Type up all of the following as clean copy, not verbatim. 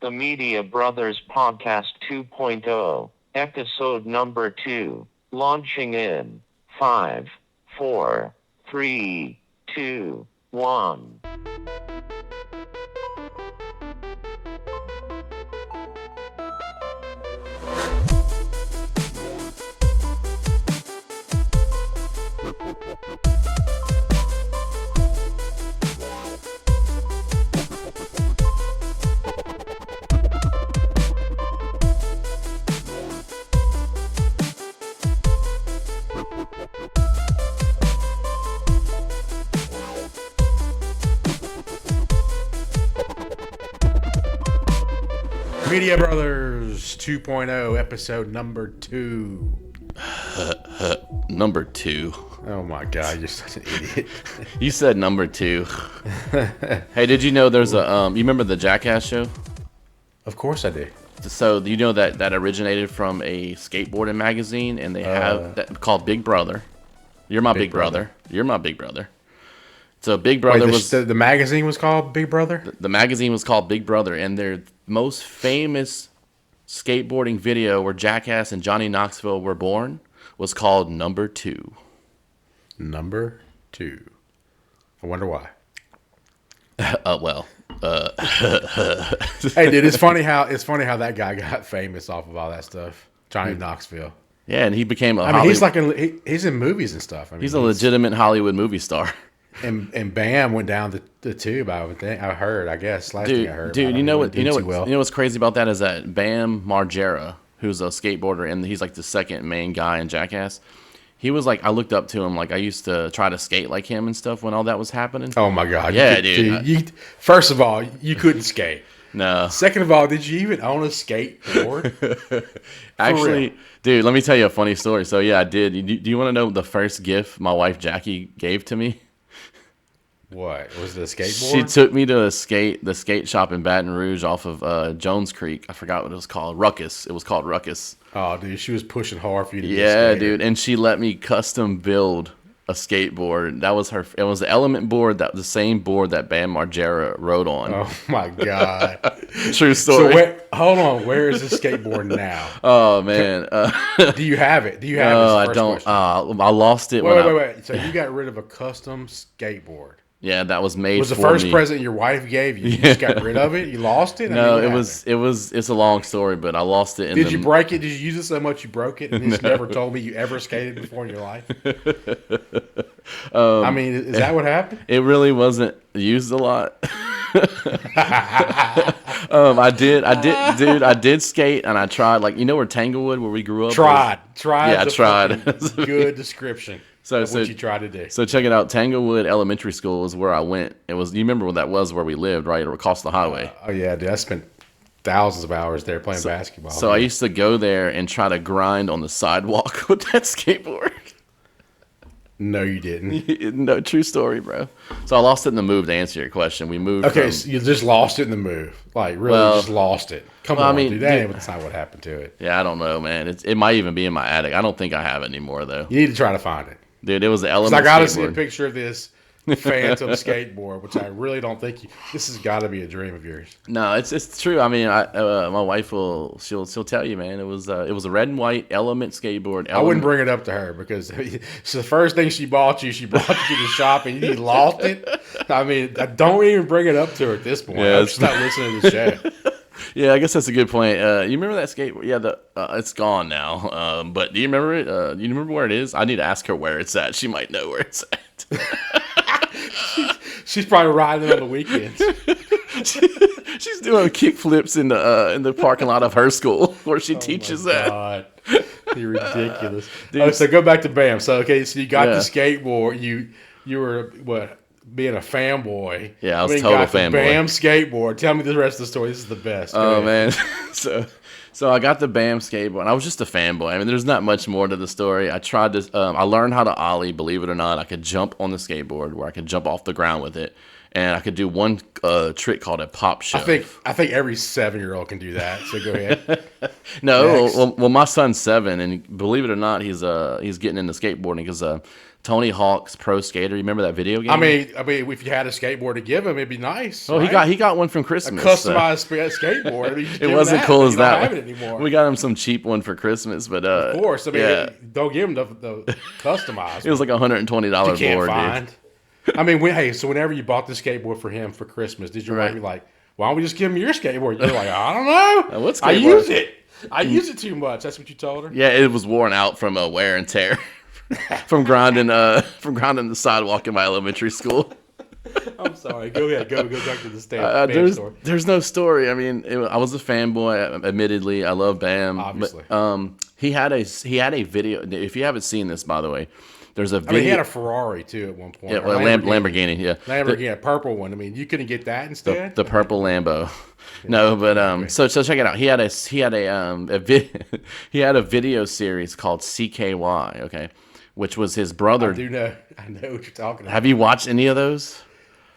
The Media Brothers Podcast 2.0, episode number 2, launching in 5, 4, 3, 2, 1. Media Brothers 2.0, episode number 2. Number 2. Oh my God, you're such an idiot. You said number 2. Hey, did you know there's a you remember the Jackass show? Of course I do. So you know that originated from a skateboarding magazine, and they have that called Big Brother. You're my big brother. You're my big brother. So Big Brother was the magazine was called Big Brother? The magazine was called Big Brother, and their most famous skateboarding video where Jackass and Johnny Knoxville were born was called Number 2. Number 2. I wonder why. Hey, dude, it's funny how that guy got famous off of all that stuff. Johnny Knoxville. Yeah, and he became he's in movies and stuff. He's a legitimate Hollywood movie star. And Bam went down the tube. I heard. I guess last thing I heard. Dude, you know what's crazy about that is that Bam Margera, who's a skateboarder, and he's like the second main guy in Jackass. He was like, I looked up to him, like I used to try to skate like him and stuff when all that was happening. Oh my God! Yeah, dude. First of all, you couldn't skate. No. Second of all, did you even own a skateboard? Actually, dude, let me tell you a funny story. So yeah, I did. Do you want to know the first gift my wife Jackie gave to me? What was it, a skateboard? She took me to the skate shop in Baton Rouge off of Jones Creek. I forgot what it was called. Ruckus. It was called Ruckus. Oh, dude, she was pushing hard for you to get Yeah, dude, and she let me custom build a skateboard. That was her. It was the Element board, the same board that Bam Margera rode on. Oh my God! True story. So hold on, where is the skateboard now? Oh man, do you have it? Do you have it? No, I don't. I lost it. Wait. So you got rid of a custom skateboard? Yeah, that was made. Was the first present your wife gave you? You just got rid of it? You lost it? No, it's a long story, but I lost it. Did you break it? Did you use it so much you broke it? And you just never told me you ever skated before in your life? I mean, is that what happened? It really wasn't used a lot. I did skate, and I tried, like, you know where Tanglewood, where we grew up? Tried. Yeah, I tried. Good description. So what you tried to do. So check it out. Tanglewood Elementary School is where I went. You remember what that was, where we lived, right? Across the highway. Oh yeah, dude. I spent thousands of hours there playing basketball. So I used to go there and try to grind on the sidewalk with that skateboard. No, you didn't. No, true story, bro. So I lost it in the move, to answer your question. We moved. Okay, so you just lost it in the move. Like, really, you just lost it. Come on, dude. That's not what happened to it. Yeah, I don't know, man. It might even be in my attic. I don't think I have it anymore, though. You need to try to find it. Dude, it was the Element. I got to see a picture of this Phantom skateboard, which I really don't think this has got to be a dream of yours. No, it's true. I mean, my wife she'll tell you, man. It was a red and white Element skateboard. I wouldn't bring it up to her because it's the first thing she brought you to the shop and you lost it. I mean, don't even bring it up to her at this point. Yeah, she's not listening to the show. Yeah, I guess that's a good point. You remember that skateboard? Yeah, it's gone now. But do you remember it? You remember where it is? I need to ask her where it's at. She might know where it's at. She's probably riding it on the weekends. She's doing kick flips in the parking lot of her school where she teaches that. God. You're ridiculous. Dude, so go back to Bam. So you got the skateboard. You were what? Being a fanboy. Yeah, I was total fanboy. Bam skateboard. Tell me the rest of the story. This is the best. Oh man, so I got the Bam skateboard. I was just a fanboy. I mean, there's not much more to the story. I tried to. I learned how to ollie. Believe it or not, I could jump on the skateboard where I could jump off the ground with it, and I could do one trick called a pop shove. I think every 7-year-old can do that. So go ahead. No, well, my son's 7, and believe it or not, he's getting into skateboarding because Tony Hawk's Pro Skater. You remember that video game? I mean, if you had a skateboard to give him, it'd be nice. Oh, right? he got one from Christmas. Customized skateboard. It wasn't cool as that. Don't have it anymore. We got him some cheap one for Christmas, but of course. I mean, don't give him the customized. It was like $120 board. You can't find. Dude. I mean, so whenever you bought the skateboard for him for Christmas, did your wife be like, "Why don't we just give him your skateboard?" You're like, "I don't know. What skateboard? I use it. I use it too much." That's what you told her. Yeah, it was worn out from wear and tear. from grinding the sidewalk in my elementary school. I'm sorry. Go ahead. Go back to the story. There's no story. I mean, I was a fanboy. Admittedly, I love Bam. Obviously, but, he had a video. If you haven't seen this, by the way, there's a video. I mean, he had a Ferrari too at one point. Yeah, Lamborghini. Yeah, Lamborghini, a purple one. I mean, you couldn't get that instead. The purple Lambo. No, but so check it out. He had a video series called CKY. Okay. Which was his brother. I know what you're talking about. Have you watched any of those?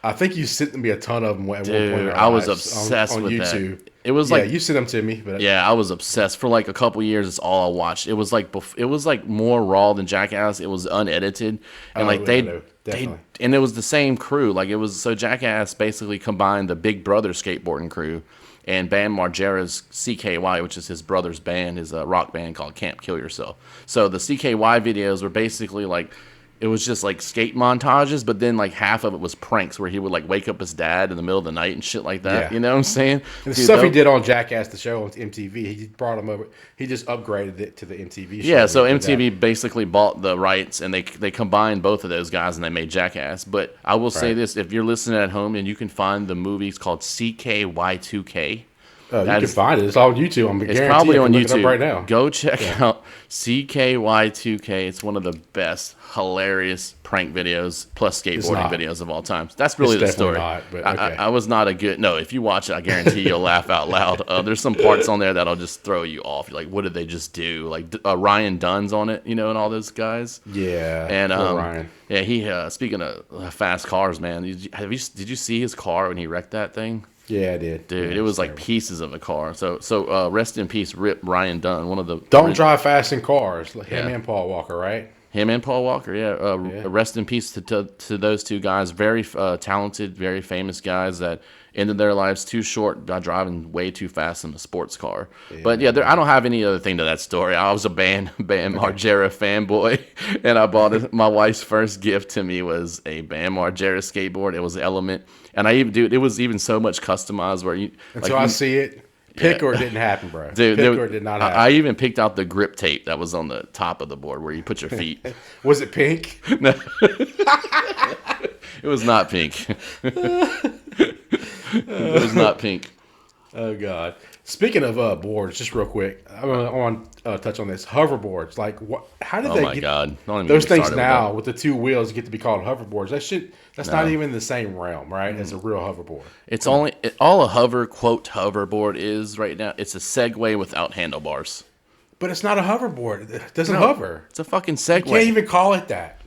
I think you sent me a ton of them at one point. I was obsessed with YouTube. That. It was you sent them to me. But I was obsessed for like a couple years. It's all I watched. It was like more raw than Jackass. It was unedited, and and it was the same crew. Like it was so Jackass basically combined the Big Brother skateboarding crew and Bam Margera's CKY, which is his brother's band, his rock band called Camp Kill Yourself. So the CKY videos were basically like, it was just like skate montages, but then like half of it was pranks where he would like wake up his dad in the middle of the night and shit like that. Yeah. You know what I'm saying? And the stuff he did on Jackass, the show on MTV, he brought him over. He just upgraded it to the MTV show. Yeah, so MTV basically bought the rights and they combined both of those guys and they made Jackass. But I will say this, if you're listening at home and you can find the movies called CKY2K. You can find it. It's on YouTube. It's probably on YouTube right now. Go check out CKY2K. It's one of the best, hilarious prank videos plus skateboarding videos of all time. That's really the story. Not, but okay. I was not a good. No, if you watch it, I guarantee you'll laugh out loud. There's some parts on there that'll just throw you off. You're like, what did they just do? Like Ryan Dunn's on it, and all those guys. Yeah. And Ryan. Yeah, he. Speaking of fast cars, man, did you see his car when he wrecked that thing? Yeah, I did. Dude, it was like pieces of a car. So rest in peace, Rip Ryan Dunn, one of the... Don't drive fast in cars. Him and Paul Walker, right? Him and Paul Walker, yeah. Rest in peace to those two guys. Very talented, very famous guys that ended their lives too short by driving way too fast in a sports car. Yeah. But yeah, I don't have any other thing to that story. I was a Bam Margera fanboy, and I bought it. My wife's first gift to me was a Bam Margera skateboard. It was Element, and it was even so much customized where you. Until I see it. Pick or it didn't happen, bro. Dude, or it did not happen. I even picked out the grip tape that was on the top of the board where you put your feet. Was it pink? No. It was not pink. It was not pink. Oh, God. Speaking of boards, just real quick, I want to touch on this. Hoverboards. Like, how did they get God. Don't even those things now with the two wheels get to be called hoverboards? That's not even in the same realm, right, as a real hoverboard. It's all a hoverboard is right now. It's a Segway without handlebars. But it's not a hoverboard. It doesn't hover. It's a fucking Segway. You can't even call it that.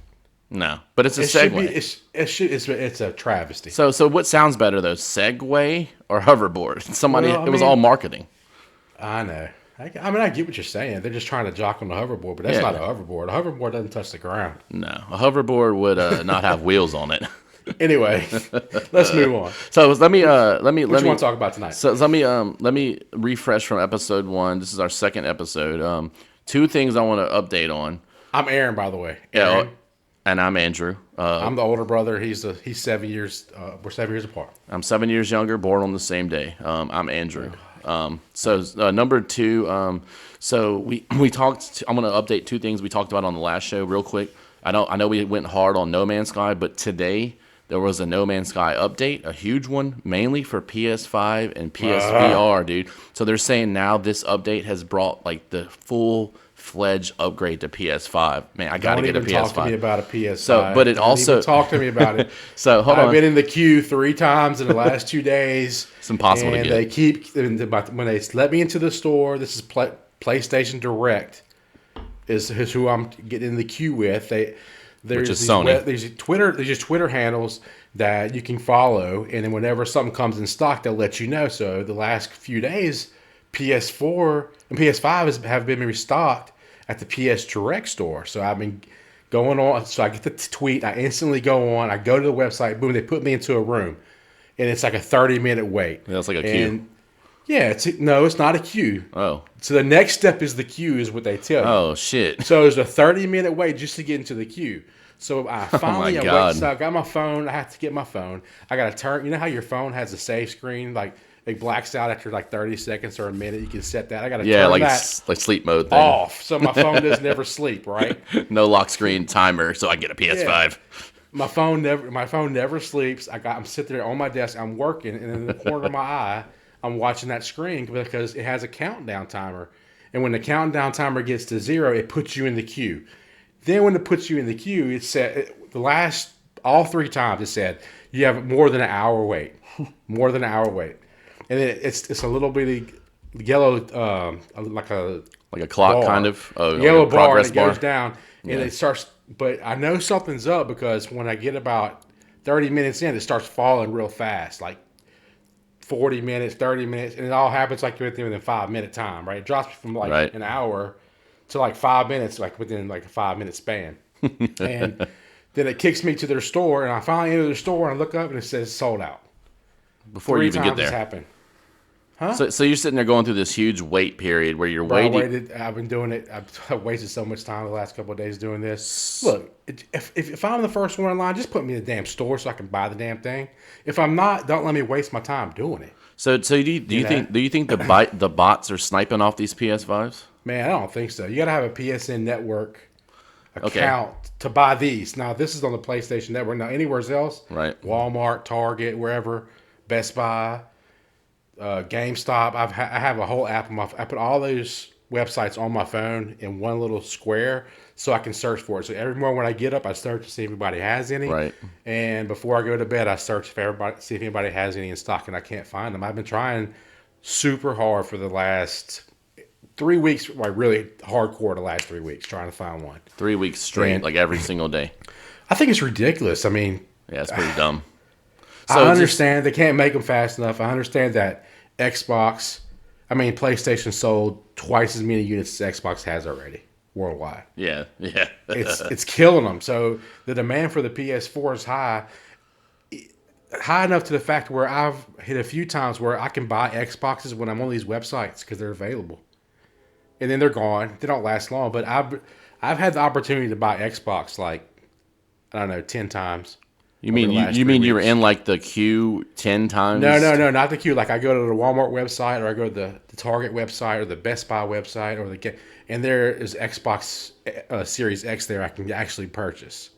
No, but it's a Segway. It's a travesty. So what sounds better though, Segway or hoverboard? It was all marketing. I know. I get what you're saying. They're just trying to jock on the hoverboard, but that's not a hoverboard. A hoverboard doesn't touch the ground. No, a hoverboard would not have wheels on it. Anyway, let's move on. So let me what you want to talk about tonight? So let me refresh from episode 1. This is our second episode. 2 things I want to update on. I'm Aaron, by the way. Aaron. And I'm Andrew. I'm the older brother. He's 7 years. We're 7 years apart. I'm 7 years younger, born on the same day. I'm Andrew. Number 2. So we talked. I'm going to update 2 things we talked about on the last show real quick. I know we went hard on No Man's Sky, but today there was a No Man's Sky update, a huge one, mainly for PS5 and PSVR, dude. So they're saying now this update has brought like the full-fledged upgrade to PS5. Man, I gotta get a PS5. Don't even talk to me about a PS5. So, but it also talk to me about it. So hold on. I've been in the queue 3 times in the last 2 days. It's impossible to get. And when they let me into the store, this is PlayStation Direct. Is who I'm getting in the queue with. There's Sony. There's Twitter handles that you can follow, and then whenever something comes in stock, they'll let you know. So the last few days, PS4 and PS5 have been restocked at the PS Direct store. So I've been going on. So I get the tweet. I instantly go on. I go to the website. Boom, they put me into a room. And it's like a 30-minute wait. Yeah, it's like a queue. Yeah, it's not a queue. Oh. So the next step is the queue is what they tell you. Oh, shit. So there's a 30-minute wait just to get into the queue. So I finally, so I got my phone. I have to get my phone. I got to turn. You know how your phone has a save screen? Like, it blacks out after like 30 seconds or a minute. You can set that. I got to turn like that like sleep mode thing. off. So my phone doesn't ever sleep, right? No lock screen timer, so I get a PS5. Yeah. My phone never sleeps. I'm sitting there on my desk. I'm working, and in the corner of my eye, I'm watching that screen because it has a countdown timer. And when the countdown timer gets to 0, it puts you in the queue. Then when it puts you in the queue, it said all 3 times it said you have more than an hour wait, more than an hour wait, and then it's a little bitty yellow like a clock bar, kind of yellow like bar, and it bar. goes down, and it starts. But I know something's up because when I get about 30 minutes in, it starts falling real fast, like 40 minutes, 30 minutes, and it all happens like within a 5-minute time, right? It drops from like an hour to like 5 minutes, like within like a 5-minute span. And then it kicks me to their store, and I finally enter their store, and I look up, and it says sold out. Before you even get there. It's happened. Huh? So you're sitting there going through this huge wait period where you're waiting. I've been doing it. I've wasted so much time the last couple of days doing this. Look, if I'm the first one in line, just put me in the damn store so I can buy the damn thing. If I'm not, don't let me waste my time doing it. So do you think the bots are sniping off these PS5s? Man, I don't think so. You got to have a PSN network account to buy these. Now, this is on the PlayStation Network. Now, anywhere else, right? Walmart, Target, wherever, Best Buy, GameStop. I have a whole app on I put all those websites on my phone in one little square so I can search for it. So every morning when I get up, I search to see if anybody has any. Right. And before I go to bed, I search see if anybody has any in stock, and I can't find them. I've been trying super hard for the last 3 weeks, like really hardcore the last 3 weeks, trying to find one. 3 weeks straight, like every single day. I think it's ridiculous. I mean, yeah, it's pretty dumb. So I understand they can't make them fast enough. I understand that PlayStation sold twice as many units as Xbox has already worldwide. Yeah. It's killing them. So the demand for the PS4 is high enough to the fact where I've hit a few times where I can buy Xboxes when I'm on these websites because they're available, and then they're gone. They don't last long. But I've had the opportunity to buy Xbox 10 times. You mean you were in like the queue 10 times? No, not the queue. Like I go to the Walmart website, or I go to the Target website, or the Best Buy website, and there is Xbox Series X there I can actually purchase.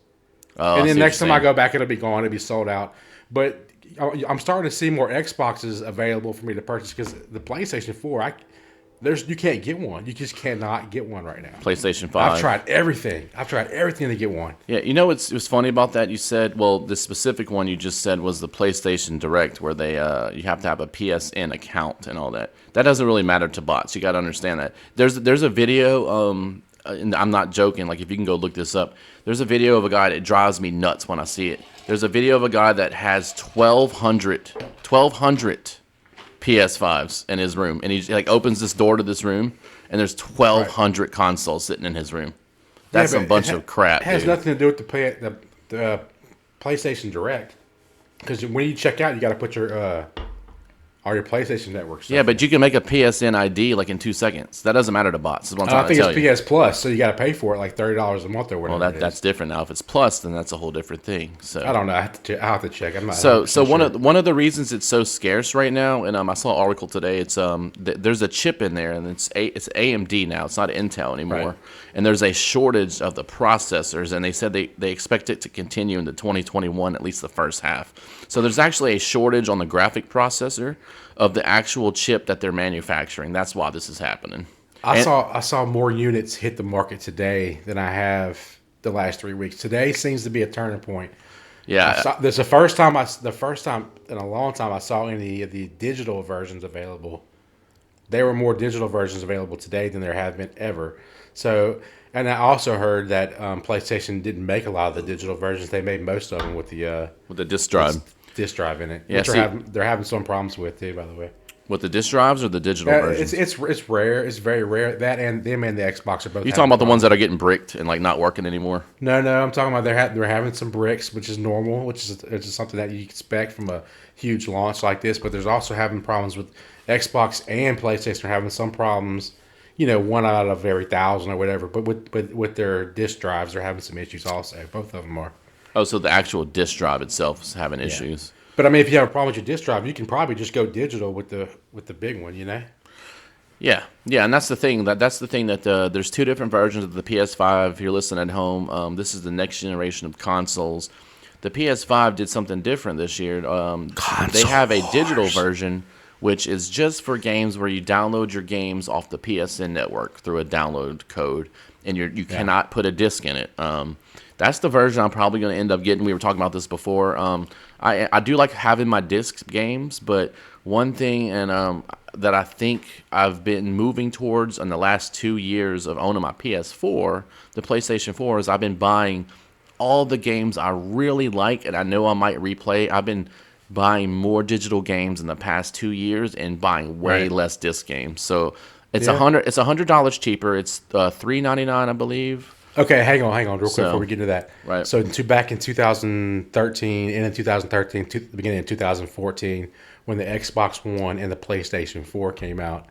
Oh, and then next time I go back, it'll be gone. It'll be sold out. But I'm starting to see more Xboxes available for me to purchase because the PlayStation 4, you can't get one. You just cannot get one right now. PlayStation 5. I've tried everything. To get one. Yeah, you know what's funny about that? You said, well, the specific one you just said was the PlayStation Direct, where they you have to have a PSN account and all that. That doesn't really matter to bots. You got to understand that. There's a video, and I'm not joking. Like if you can go look this up, there's a video of a guy that drives me nuts when I see it. There's a video of a guy that has 1,200 PS5s in his room, and he like opens this door to this room, and there's 1,200 consoles sitting in his room. That's a bunch of crap. It has nothing to do with the PlayStation Direct, because when you check out, you got to put your all your PlayStation Network stuff. Yeah, but you can make a PSN ID like in 2 seconds. That doesn't matter to bots. Is what I'm trying I think to tell it's PS Plus, so you got to pay for it like $30 a month or whatever. Well, that's different now. If it's Plus, then that's a whole different thing. So I don't know. I have to check. I'm not. So one of the reasons it's so scarce right now, and I saw an article today. It's there's a chip in there, and it's AMD now. It's not Intel anymore. Right. And there's a shortage of the processors, and they said they expect it to continue into 2021, at least the first half. So there's actually a shortage on the graphic processor of the actual chip that they're manufacturing. That's why this is happening. I saw more units hit the market today than I have the last 3 weeks. Today seems to be a turning point. Yeah, this is the first time in a long time I saw any of the digital versions available. There were more digital versions available today than there have been ever. So, and I also heard that PlayStation didn't make a lot of the digital versions. They made most of them with the disk drive. Disk drive in it. Yeah, which they're having some problems with too, by the way. What, the disk drives or the digital versions? It's rare. It's very rare. That and them and the Xbox are both. You talking about the ones that are getting bricked and like not working anymore? No, I'm talking about they're having some bricks, which is normal, which is something that you expect from a huge launch like this. But there's also having problems with Xbox and PlayStation are having some problems. One out of every 1,000 or whatever. But with their disk drives, they're having some issues also. Both of them are. Oh, so the actual disk drive itself is having issues. But I mean, if you have a problem with your disk drive, you can probably just go digital with the big one, Yeah, and that's the thing. That's the thing that there's two different versions of the PS5. If you're listening at home, this is the next generation of consoles. The PS5 did something different this year. They have a digital version, which is just for games where you download your games off the PSN network through a download code, and you cannot put a disc in it. That's the version I'm probably going to end up getting. We were talking about this before. I do like having my disc games, but one thing that I think I've been moving towards in the last 2 years of owning my PS4, the PlayStation 4, is I've been buying all the games I really like and I know I might replay. I've been buying more digital games in the past 2 years and buying way less disc games. So it's $100 cheaper. It's $3.99, I believe. Okay, hang on real quick before we get into that. Right. So back in 2013 and in 2013, the beginning of 2014, when the Xbox One and the PlayStation 4 came out,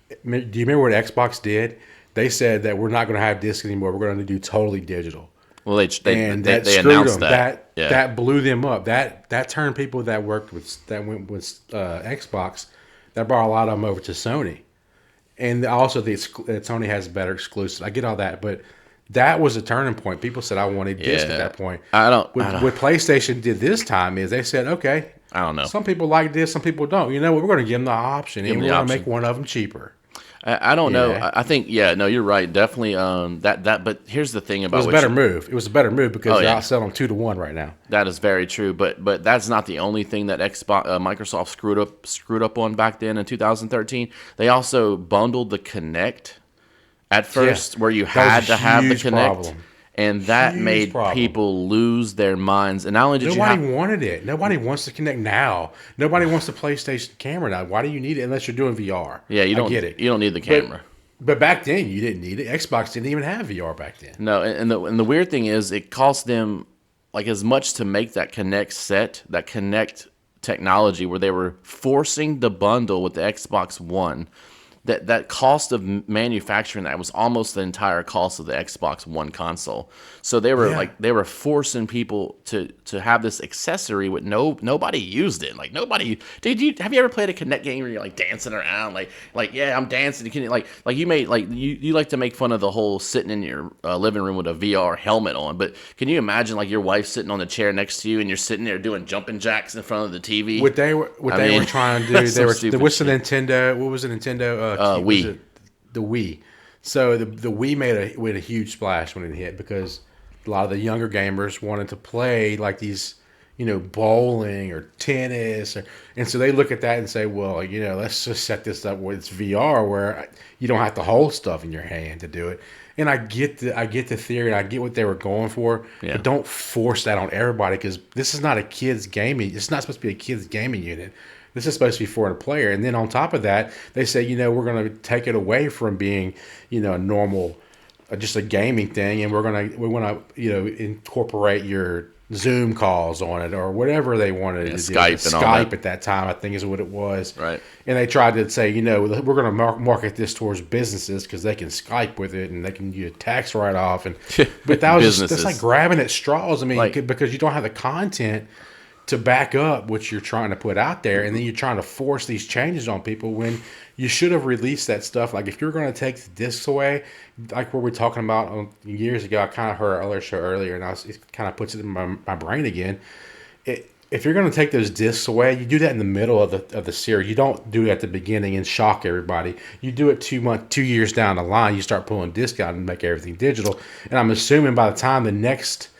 do you remember what Xbox did? They said that we're not going to have discs anymore. We're going to do totally digital. Well, they screwed announced them. that. That blew them up. That turned people that went with Xbox. That brought a lot of them over to Sony, and also Sony has better exclusives. I get all that, but that was a turning point. People said I wanted disc at that point. What PlayStation did this time is they said, okay, I don't know. Some people like this, some people don't. You know what? We're going to give them the option, and we're going to make one of them cheaper. I don't know. I think no, you're right. Definitely that. But here's the thing about it was a better move. It was a better move because they're outselling them 2-1 right now. That is very true. But that's not the only thing that Microsoft screwed up on back then in 2013. They also bundled the Kinect at first, where you had to have the Kinect. Problem. And that made people lose their minds. And not only did nobody wanted it. Nobody wants to Kinect now. Nobody wants the PlayStation camera now. Why do you need it unless you're doing VR? Yeah, you don't get it. You don't need the camera. But back then you didn't need it. Xbox didn't even have VR back then. No, and the weird thing is it cost them like as much to make that Kinect set, that Kinect technology, where they were forcing the bundle with the Xbox One. That cost of manufacturing that was almost the entire cost of the Xbox One console. So they were forcing people to have this accessory with nobody used it. Like nobody. Have you ever played a Kinect game where you're like dancing around like yeah, I'm dancing. You like to make fun of the whole sitting in your living room with a VR helmet on, but can you imagine like your wife sitting on the chair next to you and you're sitting there doing jumping jacks in front of the TV? What they were trying to do, what's the Nintendo? What was the Nintendo? Wii. The Wii. So the Wii made a huge splash when it hit because a lot of the younger gamers wanted to play like these, bowling or tennis, and so they look at that and say, well, let's just set this up where it's VR, where you don't have to hold stuff in your hand to do it. And I get the theory, and I get what they were going for, but don't force that on everybody because this is not a kid's gaming. It's not supposed to be a kid's gaming unit. This is supposed to be for a player. And then on top of that, they say, we're going to take it away from being, a normal, just a gaming thing. And we're going to incorporate your Zoom calls on it or whatever they wanted to do. Skype at that time, I think is what it was. Right. And they tried to say, we're going to market this towards businesses because they can Skype with it and they can use a tax write-off. But that's like grabbing at straws. I mean, because you don't have the content to back up what you're trying to put out there, and then you're trying to force these changes on people when you should have released that stuff. Like if you're going to take the discs away, like what we were talking about years ago, I kind of heard our other show earlier, and it kind of puts it in my brain again. If you're going to take those discs away, you do that in the middle of the series. You don't do it at the beginning and shock everybody. You do it 2 years down the line. You start pulling discs out and make everything digital. And I'm assuming by the time the next,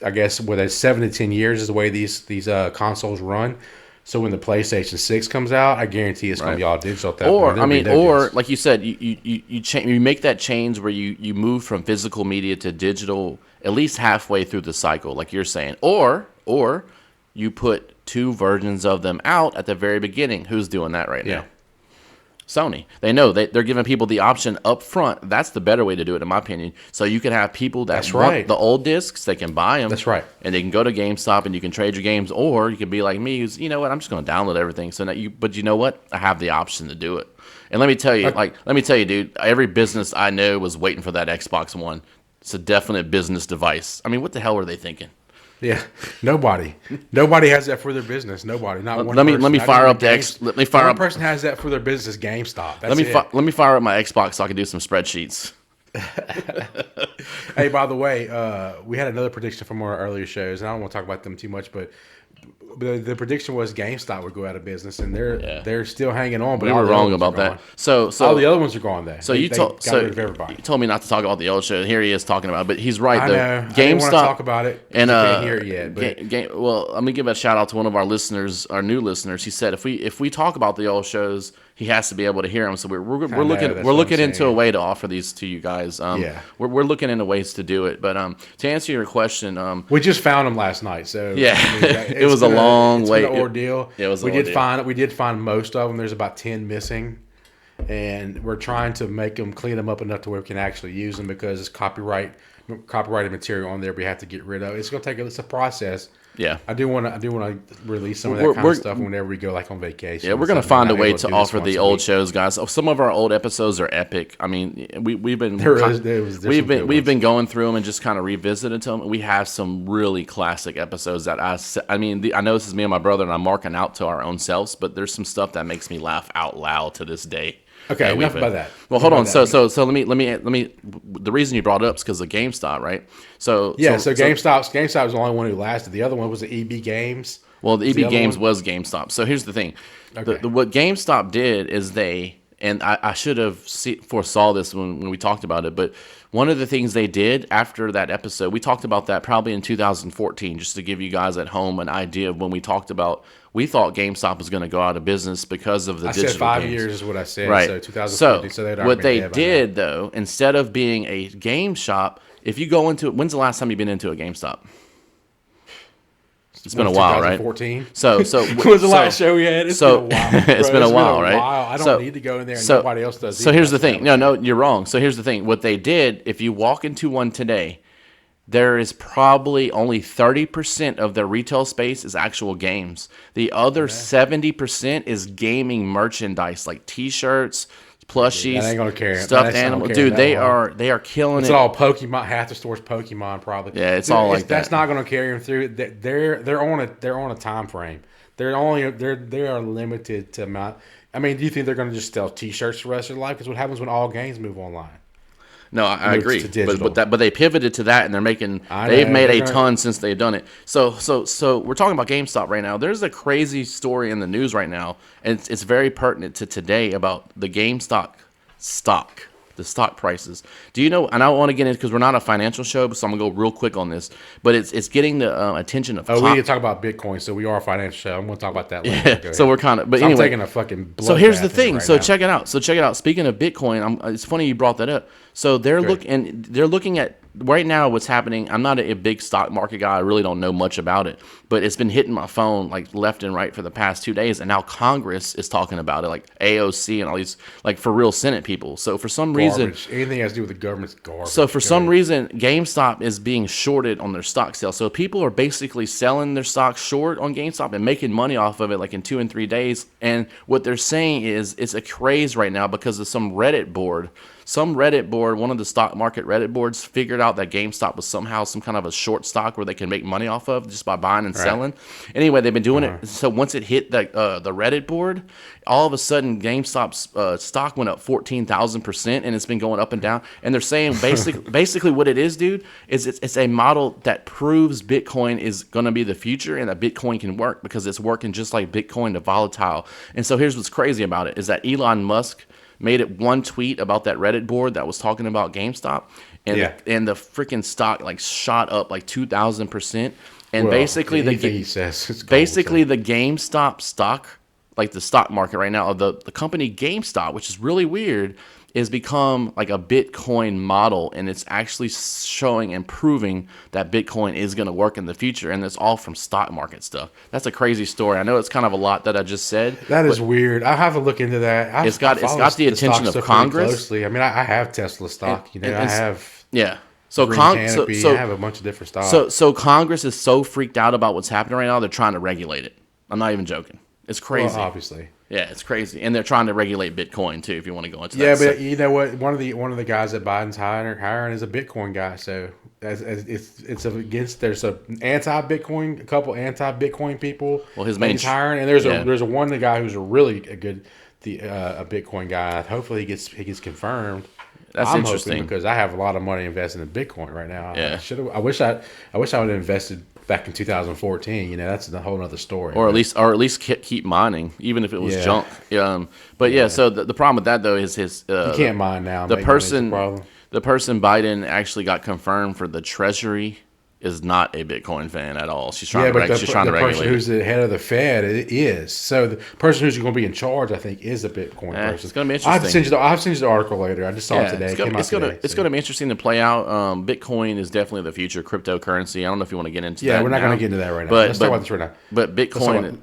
I guess, whether it's 7 to 10 years is the way these consoles run. So when the PlayStation 6 comes out, I guarantee it's going to be all digital. Or like you said, you make that change where you move from physical media to digital at least halfway through the cycle, like you're saying. Or you put two versions of them out at the very beginning. Who's doing that right Yeah. now? Sony. They know they're giving people the option up front. That's the better way to do it, in my opinion. So you can have people that That's want right. the old discs, they can buy them. That's right. And they can go to GameStop and you can trade your games, or you can be like me, who's, you know what, I'm just going to download everything. So now but you know what? I have the option to do it. And let me tell you, dude, every business I know was waiting for that Xbox One. It's a definite business device. I mean, what the hell were they thinking? Yeah, nobody has that for their business. Nobody, not one. Let me person. fire up One person has that for their business. GameStop. That's let me fire up my Xbox so I can do some spreadsheets. Hey, by the way, we had another prediction from one of our earlier shows, and I don't want to talk about them too much, but the prediction was GameStop would go out of business, and they're still hanging on. But We were wrong about that. So all the other ones are gone. There. So they you told got rid of everybody. You told me not to talk about the old show. Here he is talking about it, but he's right. I though. know. I GameStop. didn't want to talk about it. And you can't hear it yet. But well, let me give a shout out to one of our listeners, our new listeners. He said if we talk about the old shows, he has to be able to hear them. So we're looking into a way to offer these to you guys. We're looking into ways to do it. But to answer your question, we just found them last night. So yeah, I mean, it was a long way. It's been an ordeal. It was. We did find most of them. There's about 10 missing, and we're trying to clean them up enough to where we can actually use them because it's copyrighted material on there. We have to get rid of. It's going to take. It's a process. Yeah, I do want to release some of that kind of stuff whenever we go, like on vacation. Yeah, we're gonna find a way to offer the old shows, guys. Some of our old episodes are epic. I mean, we've been going through them and just kind of revisited them. We have some really classic episodes that I know this is me and my brother, and I'm marking out to our own selves, but there's some stuff that makes me laugh out loud to this day. Okay, enough about that. Well, hold on. So let me. The reason you brought it up is because of GameStop, right? So GameStop was the only one who lasted. The other one was the EB Games. Well, the EB Games was GameStop. So here's the thing. Okay. What GameStop did is I should have foresaw this when we talked about it, but one of the things they did after that episode, we talked about that probably in 2014, just to give you guys at home an idea of when we thought GameStop was going to go out of business because of the digital games. I said 5 years is what I said. Right. So 2014. So what they did, though, instead of being a game shop, if you go into it, when's the last time you've been into a GameStop? It's been a while, right? 2014. So when was the last show we had? It's been a while. It's been a while, right? I don't need to go in there, and nobody else does. So here's the thing. No, you're wrong. So here's the thing. What they did, if you walk into one today, there is probably only 30% of their retail space is actual games. The other 70% is gaming merchandise like T-shirts, plushies, that ain't gonna carry stuffed animals. Dude, they are killing it. It's all Pokemon. Half the store's Pokemon, probably. Yeah, it's all like that. That's not gonna carry them through. They're on a time frame. They are limited to amount. I mean, do you think they're gonna just sell T-shirts for the rest of their life? Because what happens when all games move online? No, I agree, but they pivoted to that, and they've made a ton since they've done it. So we're talking about GameStop right now. There's a crazy story in the news right now, and it's very pertinent to today about the GameStop stock, the stock prices. Do you know? And I don't want to get into because we're not a financial show, so I'm gonna go real quick on this. But it's getting the attention of. We need to talk about Bitcoin, so we are a financial show. I'm gonna talk about that later. Yeah, so we're kind of. But so anyway, I'm taking a fucking. So here's the thing. Right so now. check it out. Speaking of Bitcoin, it's funny you brought that up. So they're looking at right now what's happening. I'm not a big stock market guy. I really don't know much about it, but it's been hitting my phone like left and right for the past 2 days, and now Congress is talking about it, like AOC and all these like for real Senate people. So for some reason, anything has to do with the government's garbage. So for some reason, GameStop is being shorted on their stock sale. So people are basically selling their stock short on GameStop and making money off of it like in 2 and 3 days. And what they're saying is it's a craze right now because of some Reddit board. One of the stock market Reddit boards figured out that GameStop was somehow some kind of a short stock where they can make money off of just by buying and selling. Anyway, they've been doing it. So once it hit the Reddit board, all of a sudden GameStop's stock went up 14,000%, and it's been going up and down. And they're saying basically what it is, dude, is it's a model that proves Bitcoin is going to be the future and that Bitcoin can work because it's working just like Bitcoin, the volatile. And so here's what's crazy about it is that Elon Musk made it one tweet about that Reddit board that was talking about GameStop, and the freaking stock like shot up like 2,000%. And basically the GameStop stock, like the stock market right now, the company GameStop, which is really weird, is become like a Bitcoin model, and it's actually showing and proving that Bitcoin is going to work in the future, and it's all from stock market stuff. That's a crazy story. I know it's kind of a lot that I just said. That is weird. I have to look into that. It's got the attention of Congress. Closely. I mean, I have Tesla stock. I have So Canopy. I have a bunch of different stocks. So Congress is so freaked out about what's happening right now. They're trying to regulate it. I'm not even joking. It's crazy. Well, obviously. Yeah, it's crazy, and they're trying to regulate Bitcoin too. If you want to go into that. Yeah, but you know what? One of the guys that Biden's hiring is a Bitcoin guy. So it's against. There's a couple anti-Bitcoin people. Well, his main he's hiring, and there's a guy who's a Bitcoin guy. Hopefully he gets confirmed. That's interesting because I have a lot of money invested in Bitcoin right now. Yeah, I wish I would have invested back in 2014. You know, that's a whole other story. Or at least keep mining, even if it was junk. So the problem with that though is his. You can't mine now. The person Biden actually got confirmed for the Treasury is not a Bitcoin fan at all. She's trying to regulate. The person who's the head of the Fed is. So the person who's going to be in charge, I think, is a Bitcoin person. It's going to be interesting. I'll send you the article later. I just saw it today. It's going to be interesting to play out. Bitcoin is definitely the future cryptocurrency. I don't know if you want to get into that. Yeah, we're not going to get into that right now. Let's talk about this right now. But Bitcoin.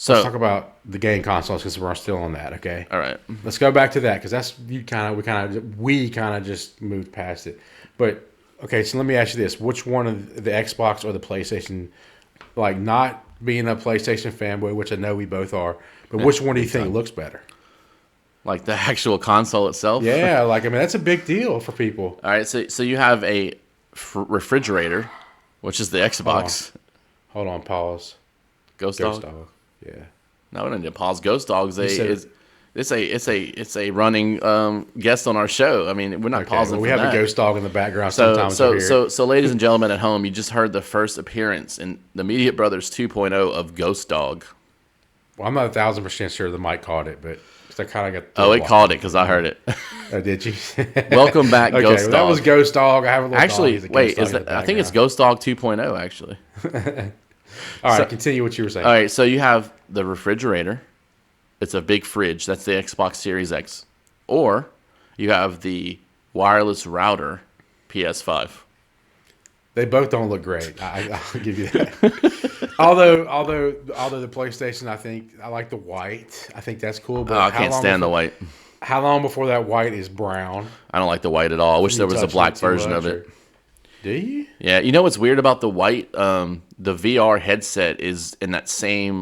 Let's talk about the game consoles because we're still on that. Okay. All right. Let's go back to that because we kind of just moved past it, but. Okay, so let me ask you this. Which one of the Xbox or the PlayStation, like not being a PlayStation fanboy, which I know we both are, but which one do you think looks better? Like the actual console itself? Yeah, that's a big deal for people. All right, so you have a refrigerator, which is the Xbox. Hold on, pause. Ghost Dog? Yeah. No, we don't need to pause. Ghost Dog's it's a running guest on our show. I mean, we're not pausing. Well, we have a Ghost Dog in the background. Sometimes so, ladies and gentlemen at home, you just heard the first appearance in the Media Brothers 2.0 of Ghost Dog. Well, I'm not 1,000% sure the mic caught it, but I kind of got. Oh, it called it because I heard it. Oh, did you? Welcome back, Ghost Dog. That was Ghost Dog. I have a little actually. Wait, I think it's Ghost Dog 2.0 actually. All right, continue what you were saying. All right, so you have the refrigerator. It's a big fridge. That's the Xbox Series X. Or you have the wireless router PS5. They both don't look great. I'll give you that. although the PlayStation, I like the white. I think that's cool. But I can't stand the white. How long before that white is brown? I don't like the white at all. I wish there was a black version of it. Do you? Yeah. You know what's weird about the white? The VR headset is in that same,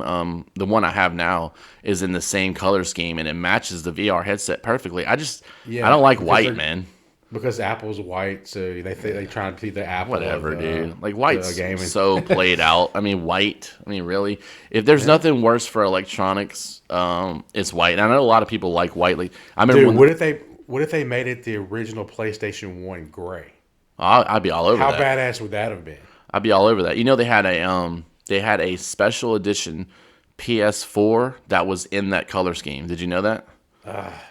the one I have now is in the same color scheme, and it matches the VR headset perfectly. I don't like white, man. Because Apple's white, so they try to be the Apple. Whatever, dude. Like white's so played out. I mean, white. I mean, really. If there's nothing worse for electronics, it's white. And I know a lot of people like white. Like I remember. Dude, what if they made it the original PlayStation 1 gray? I'd be all over that. How badass would that have been? I'd be all over that. You know, they had a special edition PS4 that was in that color scheme. Did you know that?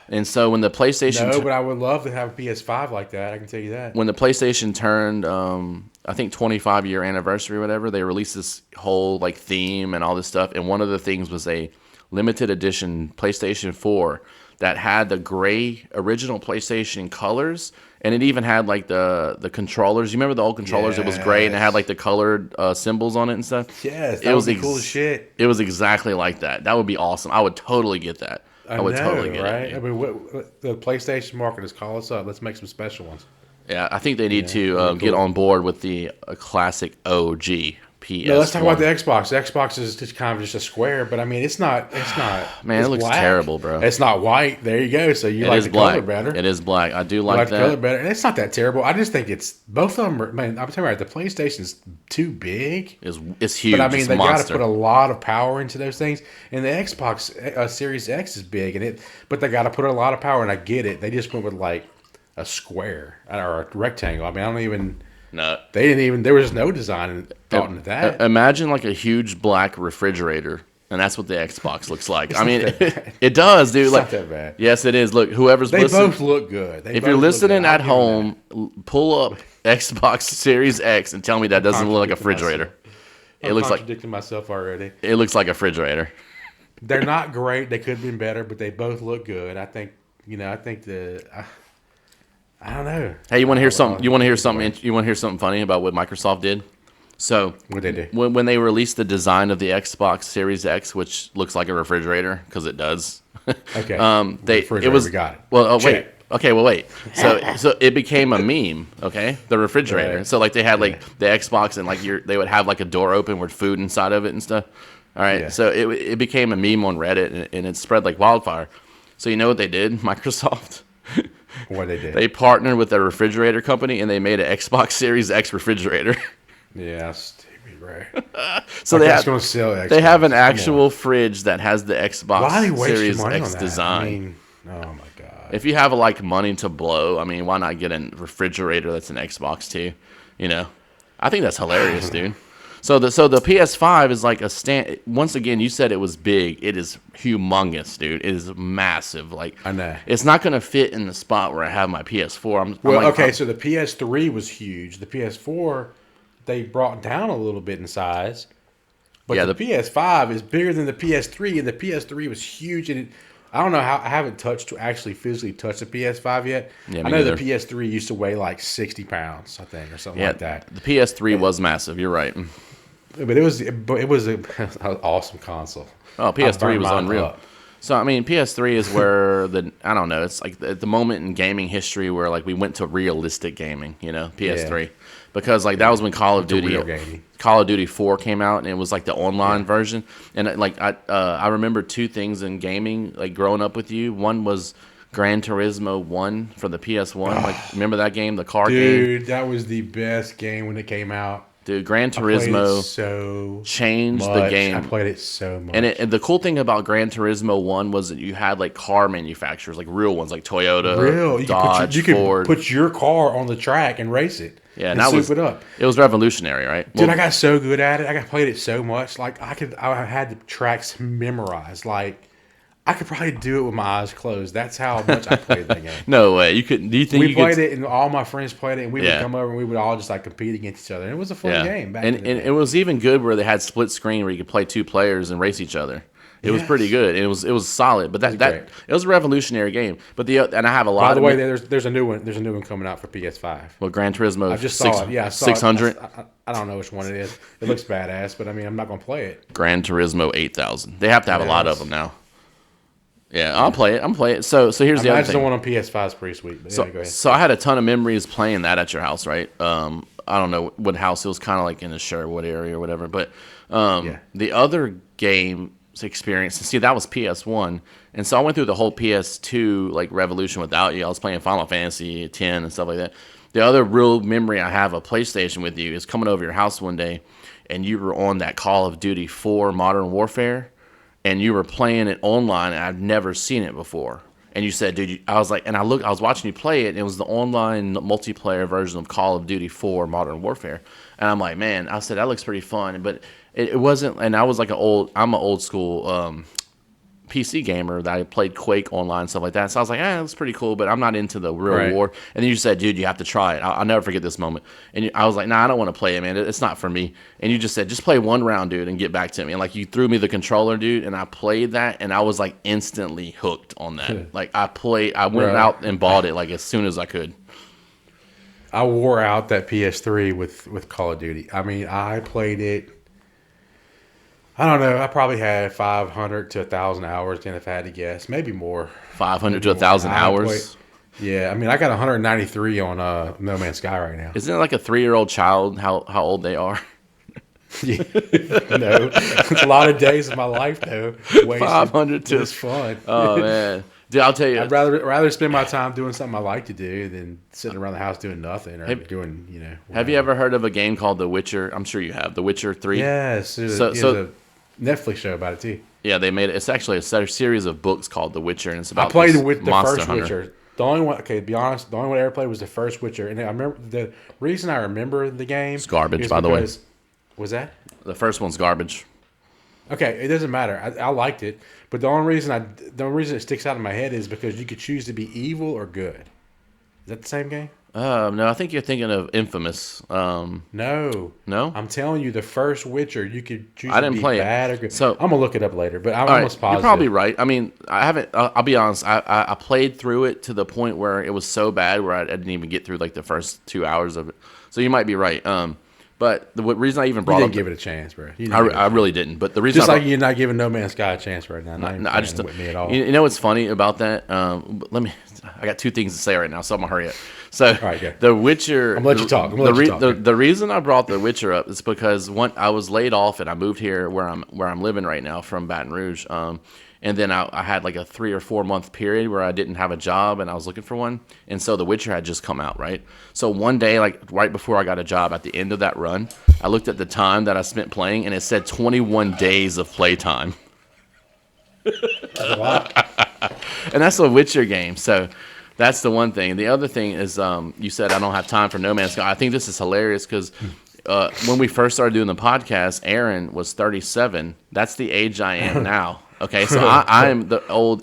And so when the PlayStation... No, but I would love to have a PS5 like that. I can tell you that. When the PlayStation turned, I think 25-year anniversary or whatever, they released this whole like theme and all this stuff. And one of the things was a limited edition PlayStation 4 that had the gray original PlayStation colors. And it even had like the controllers. You remember the old controllers? Yes. It was gray and it had like the colored symbols on it and stuff. Yes, that would be cool as shit. It was exactly like that. That would be awesome. I would totally get that. I would totally get it. I mean, the PlayStation marketers call us up. Let's make some special ones. Yeah, I think they need to get on board with the classic OG PS1. No, let's talk about the Xbox. The Xbox is just kind of just a square, but I mean, it's not. Man, it looks terrible, bro. It's not white. There you go. So you like the color better. It is black. I do like that. The color better, and it's not that terrible. I just think it's both of them. Man, I'm telling you, the PlayStation's too big. It's huge. But I mean, they got to put a lot of power into those things, and the Xbox Series X is big, but they got to put a lot of power. And I get it. They just went with like a square or a rectangle. I mean, I don't even. No, they didn't even. There was no design thought into that. Imagine like a huge black refrigerator, and that's what the Xbox looks like. I mean, it does, dude. It's like, not that bad. Yes, it is. Look, whoever's listening, they both look good. If you're listening at home, pull up Xbox Series X and tell me that doesn't look like a refrigerator. It looks like contradicting myself already. It looks like a refrigerator. They're not great. They could have been better, but they both look good. I think I think I don't know. Hey, you want to hear something? You want to hear something? You want to hear something funny about what Microsoft did? So What they do? when they released the design of the Xbox Series X, which looks like a refrigerator because it does. Okay. It was we got it. well. Oh, Check. wait. Okay. Well, wait. So it became a meme. Okay, the refrigerator. Right. So like they had like the Xbox and like they would have like a door open with food inside of it and stuff. All right. Yeah. So it became a meme on Reddit and it spread like wildfire. So you know what they did, Microsoft? What they did? They partnered with a refrigerator company and they made an Xbox Series X refrigerator. Yeah, stupid, right? So That's going to sell Xbox. they have an actual fridge that has the Xbox Why they waste your Series money X on that? design. I mean, oh my god. If you have like money to blow, I mean, why not get a refrigerator that's an Xbox too? I think that's hilarious, dude. So the PS5 is like a stand. Once again, you said it was big. It is humongous, dude. It is massive. Like I know. It's not gonna fit in the spot where I have my PS4. So the PS3 was huge. The PS4 they brought down a little bit in size. But Yeah, the the- PS5 is bigger than the PS3, and the PS3 was huge. And I don't know how I haven't actually physically touched the PS5 yet. Yeah, I me know neither. the PS3 used to weigh like 60 pounds, I think, or something Yeah, like that. the PS3 was massive. You're right. But it was an awesome console. Oh, I PS3 burned was mine unreal. up. So I mean, PS3 is where I don't know. It's like the moment in gaming history where like we went to realistic gaming. PS3, because like that was when Call of Duty, real gaming. Call of Duty 4 came out, and it was like the online version. And I remember two things in gaming like growing up with you. One was Gran Turismo 1 for the PS1. Like remember that game, the car game? Dude, that was the best game when it came out. Dude, Gran Played it Turismo so changed the much. game. I played it so much. And the cool thing about Gran Turismo 1 was that you had like car manufacturers, like real ones, like Toyota, Real, Dodge, you could Ford. put your car on the track and race it. Yeah, and that soup was it up. It was revolutionary, right? Dude, Well, I got so good at it. I played it so much. Like I had the tracks memorized. Like I could probably do it with my eyes closed. That's how much I played that game. no way. You could. Do you think We you played could? it, and all my friends played it, and we Yeah. would come over and we would all just like compete against each other. And it was a fun Yeah, game back and in the day. it was even good where they had split screen where you could play two players and race each other. It was pretty good. It was solid, but that great. it was a revolutionary game. But and I have a lot. By the of way, there's a new one. There's a new one coming out for PS5. well, Gran Turismo. I just saw it. Yeah, I saw 600. it. I don't know which one it is. It looks badass, but I mean, I'm not gonna play it. Gran Turismo 8000. They have to have a lot of Yes. them now. Yeah, I'll play it. I'm playing it. So here's the other Imagine the thing. one on PS5 is pretty sweet. But So, yeah, go ahead. so I had a ton of memories playing that at your house, right? I don't know what house. It was kind of like in the Sherwood area or whatever. But Yeah. the other game experience, see, that was PS1. And so I went through the whole PS2 like revolution without you. I was playing Final Fantasy X and stuff like that. The other real memory I have of PlayStation with you is coming over your house one day and you were on that Call of Duty 4 Modern Warfare and you were playing it online and I've never seen it before. And you said, dude, I was like, and I was watching you play it, and it was the online multiplayer version of Call of Duty 4 Modern Warfare. And I'm like, man, I said, that looks pretty fun. But it wasn't, and I was like I'm an old school PC gamer that I played Quake online and stuff like that. So I was like, that's pretty cool, but I'm not into the real Right. war. And then you said, dude, you have to try it. I'll never forget this moment. And I was like, nah, I don't want to play it, man. It's not for me. And you just said, just play one round, dude, and get back to me. And like you threw me the controller, dude, and I played that, and I was like instantly hooked on that. Like I went Right. out and bought it like as soon as I could. I wore out that PS3 with Call of Duty. I mean, I played it. I don't know. I probably had 500 to 1,000 hours in, if I had to guess, maybe more. 500 to 1,000 hours. Yeah, I mean, I got 193 on No Man's Sky right now. Isn't it like a 3-year-old child how old they are? Yeah. No, it's a lot of days of my life though. Wasted. 500 to It's fun. Oh man, dude, I'll tell you. I'd rather spend my time doing something I like to do than sitting around the house doing nothing or doing Have you ever heard of a game called The Witcher? I'm sure you have. The Witcher 3. Yes, there's So- a Netflix show about it too. Yeah, they made it. It's actually a series of books called The Witcher, and it's about I played this with the monster first hunter. Witcher. The only one, okay, to be honest, the only one I ever played was the first Witcher, and I remember the reason I remember the game. It's garbage, is by the way. because- Was that? The first one's garbage. Okay, it doesn't matter. I liked it, but the only reason it sticks out in my head is because you could choose to be evil or good. Is that the same game? No, I think you're thinking of Infamous. No. No? I'm telling you, the first Witcher, you could choose I to didn't be play it. bad or good. So- I'm gonna look it up later, but I'm All right, almost positive. you're probably right. I mean, I haven't. I'll be honest. I played through it to the point where it was so bad where I didn't even get through like the first 2 hours of it. So you might be right. But the reason I even You brought didn't up, give it a chance, bro. You didn't I, give it a I chance. really didn't. But the reason Just I like you're not giving No Man's Sky a chance right now. Not even I just playing with me at all. You know what's funny about that? I got two things to say right now, so I'm gonna hurry up. So right, go. The Witcher. I'm gonna let you talk. The reason I brought The Witcher up is because I was laid off and I moved here where I'm living right now from Baton Rouge. And then I had like a 3 or 4 month period where I didn't have a job and I was looking for one. And so The Witcher had just come out, right? So one day, like right before I got a job at the end of that run, I looked at the time that I spent playing and it said 21 days of playtime. That's a lot. And that's a Witcher game. So that's the one thing. The other thing is you said I don't have time for No Man's Sky. I think this is hilarious because when we first started doing the podcast, Aaron was 37. That's the age I am now. Okay, so I'm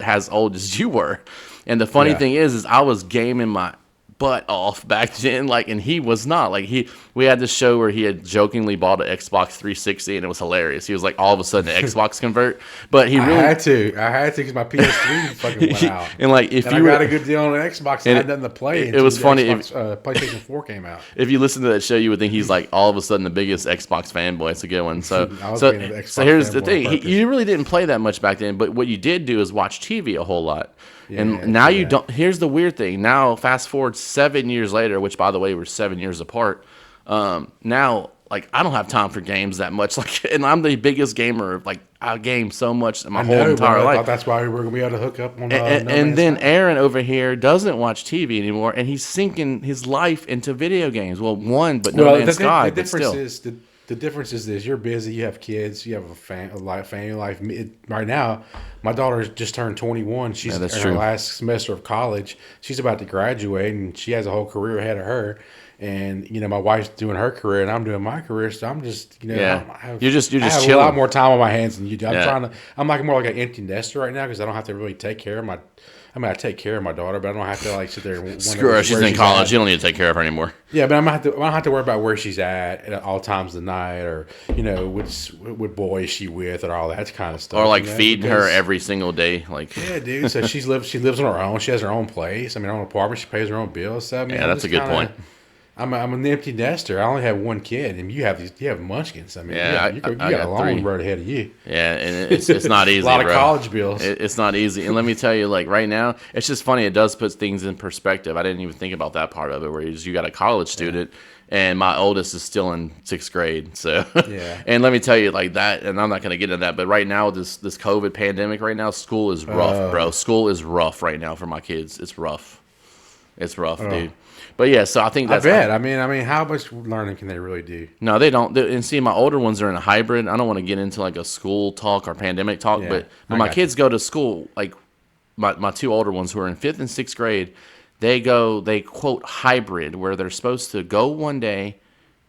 as old as you were. And the funny thing is I was gaming my butt off back then, like, and he was not. Like we had this show where he had jokingly bought an Xbox 360 and it was hilarious. He was like all of a sudden the Xbox convert, but he really I had to because my PS3 fucking went out. And like if and you got a good deal on the Xbox, I had nothing to play. It was funny. PlayStation 4 came out. If you listen to that show, you would think he's like all of a sudden the biggest Xbox fanboy. It's a good one. So here's the thing: you really didn't play that much back then, but what you did do is watch TV a whole lot. And now you don't. Here's the weird thing. Now, fast forward 7 years later, which by the way, we're 7 years apart. Now, like I don't have time for games that much. Like, and I'm the biggest gamer. Like I game so much in my whole entire life. I thought that's why we were gonna be able to hook up on. And then Aaron over here doesn't watch TV anymore, and he's sinking his life into video games. Well, but No Man's Sky. The difference is this: you're busy, you have kids, you have a family life. Right now, my daughter just turned 21. She's in her last semester of college. She's about to graduate, and she has a whole career ahead of her. And my wife's doing her career, and I'm doing my career. So I'm just, you're just I have chilling. a lot more time on my hands than you do. I'm like more like an empty nester right now because I don't have to really take care of my. I take care of my daughter, but I don't have to like sit there and wonder screw her. She's in college. At. You don't need to take care of her anymore. Yeah, but I don't have to worry about where she's at all times of the night, or what boy is she with, or all that kind of stuff. Or like feeding her every single day, like yeah, dude. So she lives on her own. She has her own place. I mean, her own apartment. She pays her own bills. So that's a good point. I'm an empty nester. I only have one kid, and you have munchkins. I mean, you got a long 3 road ahead of you. Yeah, and it's not easy. A lot bro. of college bills. It's not easy. And let me tell you, like right now, it's just funny. It does put things in perspective. I didn't even think about that part of it, where you got a college student, and my oldest is still in 6th grade. So yeah. And let me tell you, like that, and I'm not going to get into that, but right now, this COVID pandemic right now, school is rough, bro. School is rough right now for my kids. It's rough. It's rough, dude. But yeah, so I think that's. I bet. I mean, how much learning can they really do? No, they don't. And see, my older ones are in a hybrid. I don't want to get into like a school talk or pandemic talk, but when my kids go to school, like my 2 older ones who are in 5th and 6th grade, they quote hybrid, where they're supposed to go one day,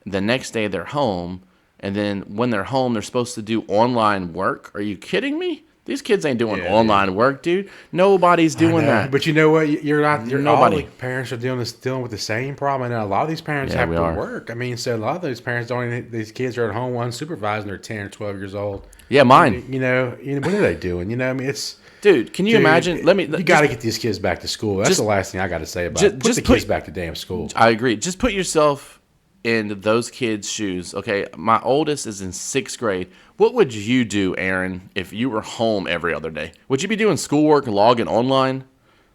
the next day they're home, and then when they're home, they're supposed to do online work. Are you kidding me? These kids ain't doing online work, dude. Nobody's doing that. But you know what? Nobody. All parents are dealing with the same problem. And a lot of these parents have to work. I mean, so a lot of those parents these kids are at home unsupervised and they're 10 or 12 years old. Yeah, mine. What are they doing? I mean, it's. Dude, can you imagine? You got to get these kids back to school. That's the last thing I got to say about it. Put the kids back to damn school. I agree. Just put yourself in those kids' shoes. Okay, my oldest is in 6th grade. What would you do, Aaron, if you were home every other day? Would you be doing schoolwork and logging online,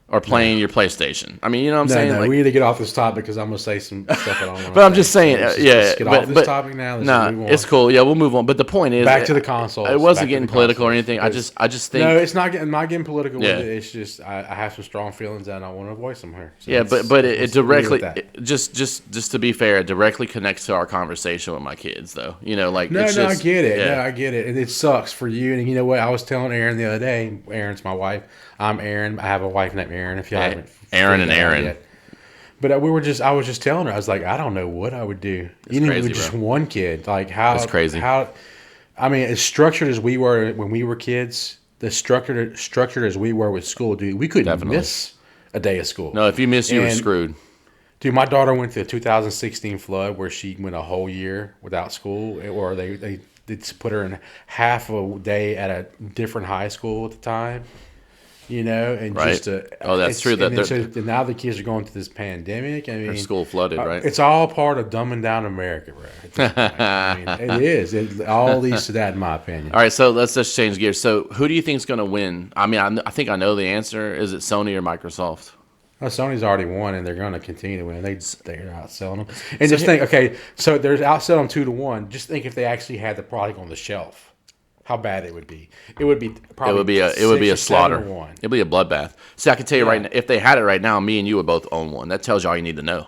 or playing your PlayStation? I mean, you know what I'm saying? No, we need to get off this topic because I'm going to say some stuff I don't want to But I'm just saying, let's get off this topic now. It's cool. Yeah, we'll move on. But the point is, back to the console. It wasn't getting political or anything. I just think no, it's not. I'm not getting political with it. It's just I have some strong feelings and I want to voice them here. So but it directly, just to be fair, it directly connects to our conversation with my kids, though. I get it. Yeah. No, I get it, and it sucks for you. And you know what? I was telling Aaron the other day. Aaron's my wife. I'm Aaron. I have a wife named Aaron. If you haven't, Aaron and Aaron. Yet. But I was just telling her. I was like, I don't know what I would do. It's crazy, with just one kid. Like how? It's crazy. I mean, as structured as we were when we were kids, structured as we were with school, dude, we couldn't miss a day of school. No, if you miss, you were screwed. Dude, my daughter went through the 2016 flood where she went a whole year without school, or they did put her in half a day at a different high school at the time. And Right. just That's true. so now the kids are going through this pandemic. I Their mean, school flooded, right? it's all part of dumbing down America, bro. At this point. I mean, it is. It all leads to that, in my opinion. All right, so let's just change gears. So who do you think is going to win? I mean, I think I know the answer. Is it Sony or Microsoft? Well, Sony's already won, and they're going to continue to win. They're outselling them. And just think, okay, so there's outselling them 2-1. Just think if they actually had the product on the shelf, how bad it would be. It would be probably it would be a slaughter. 7-1. It'd be a bloodbath. See, I can tell you right now, if they had it right now, me and you would both own one. That tells you all you need to know.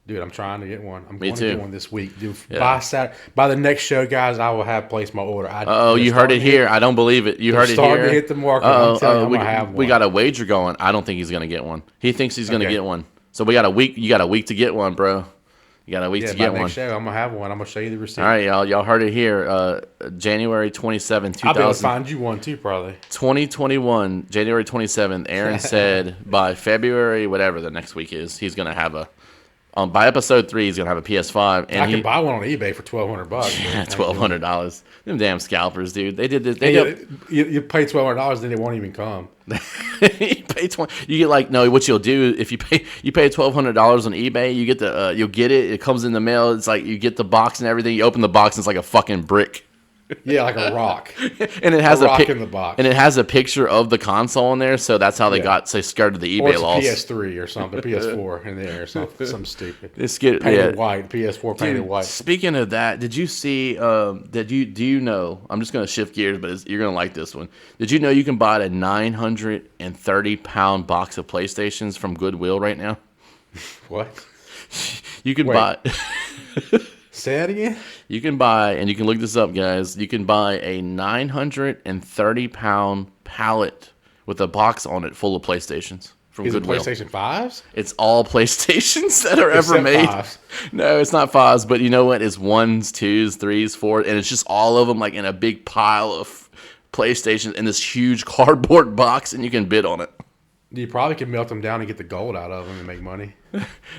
Dude, I'm trying to get one. I'm Me going too. to get one this week. Dude, Yeah. by the next show, guys, I will have placed my order. You heard it here. I don't believe it. You heard it starting here. to hit the market. I'm telling you, I'm we, going to have one. we got a wager going. I don't think he's going to get one. He thinks he's going to Okay. get one. So we got a week. You got a week to get one, bro. You got a week to by get next one. show, I'm going to have one. I'm going to show you the receipt. All right, y'all. Y'all heard it here. January 27, I'll be able to 2000. find you one too, probably. 2021, January 27th, Aaron said by February, whatever the next week is, he's going to have by episode 3, he's going to have a PS5. And I can buy one on eBay for $1,200. Yeah, $1,200. Them damn scalpers, dude. They did this. You pay $1,200, then it won't even come. You pay 20. You get what you'll do if you pay $1,200 on eBay, you get you'll get it. It comes in the mail. It's like you get the box and everything. You open the box, and it's like a fucking brick. Yeah, like a rock. And it has a rock in the box. And it has a picture of the console in there, so that's how they skirted the Or eBay it's laws. PS3 or something, PS4 in there or something stupid. It's get Painted white, PS4 painted Dude, white. Speaking of that, did you see? Do you know? I'm just gonna shift gears, but you're gonna like this one. Did you know you can buy a 930-pound box of PlayStations from Goodwill right now? What? You can Wait. buy. Say that again? You can buy, and you can look this up, guys. You can buy a 930-pound pallet with a box on it full of PlayStations from Is it Goodwill. PlayStation 5s? It's all PlayStations that are ever Except made. 5s. No, it's not 5s, but you know what? It's 1s, 2s, 3s, 4s, and it's just all of them like in a big pile of PlayStations in this huge cardboard box, and you can bid on it. You probably could melt them down and get the gold out of them and make money.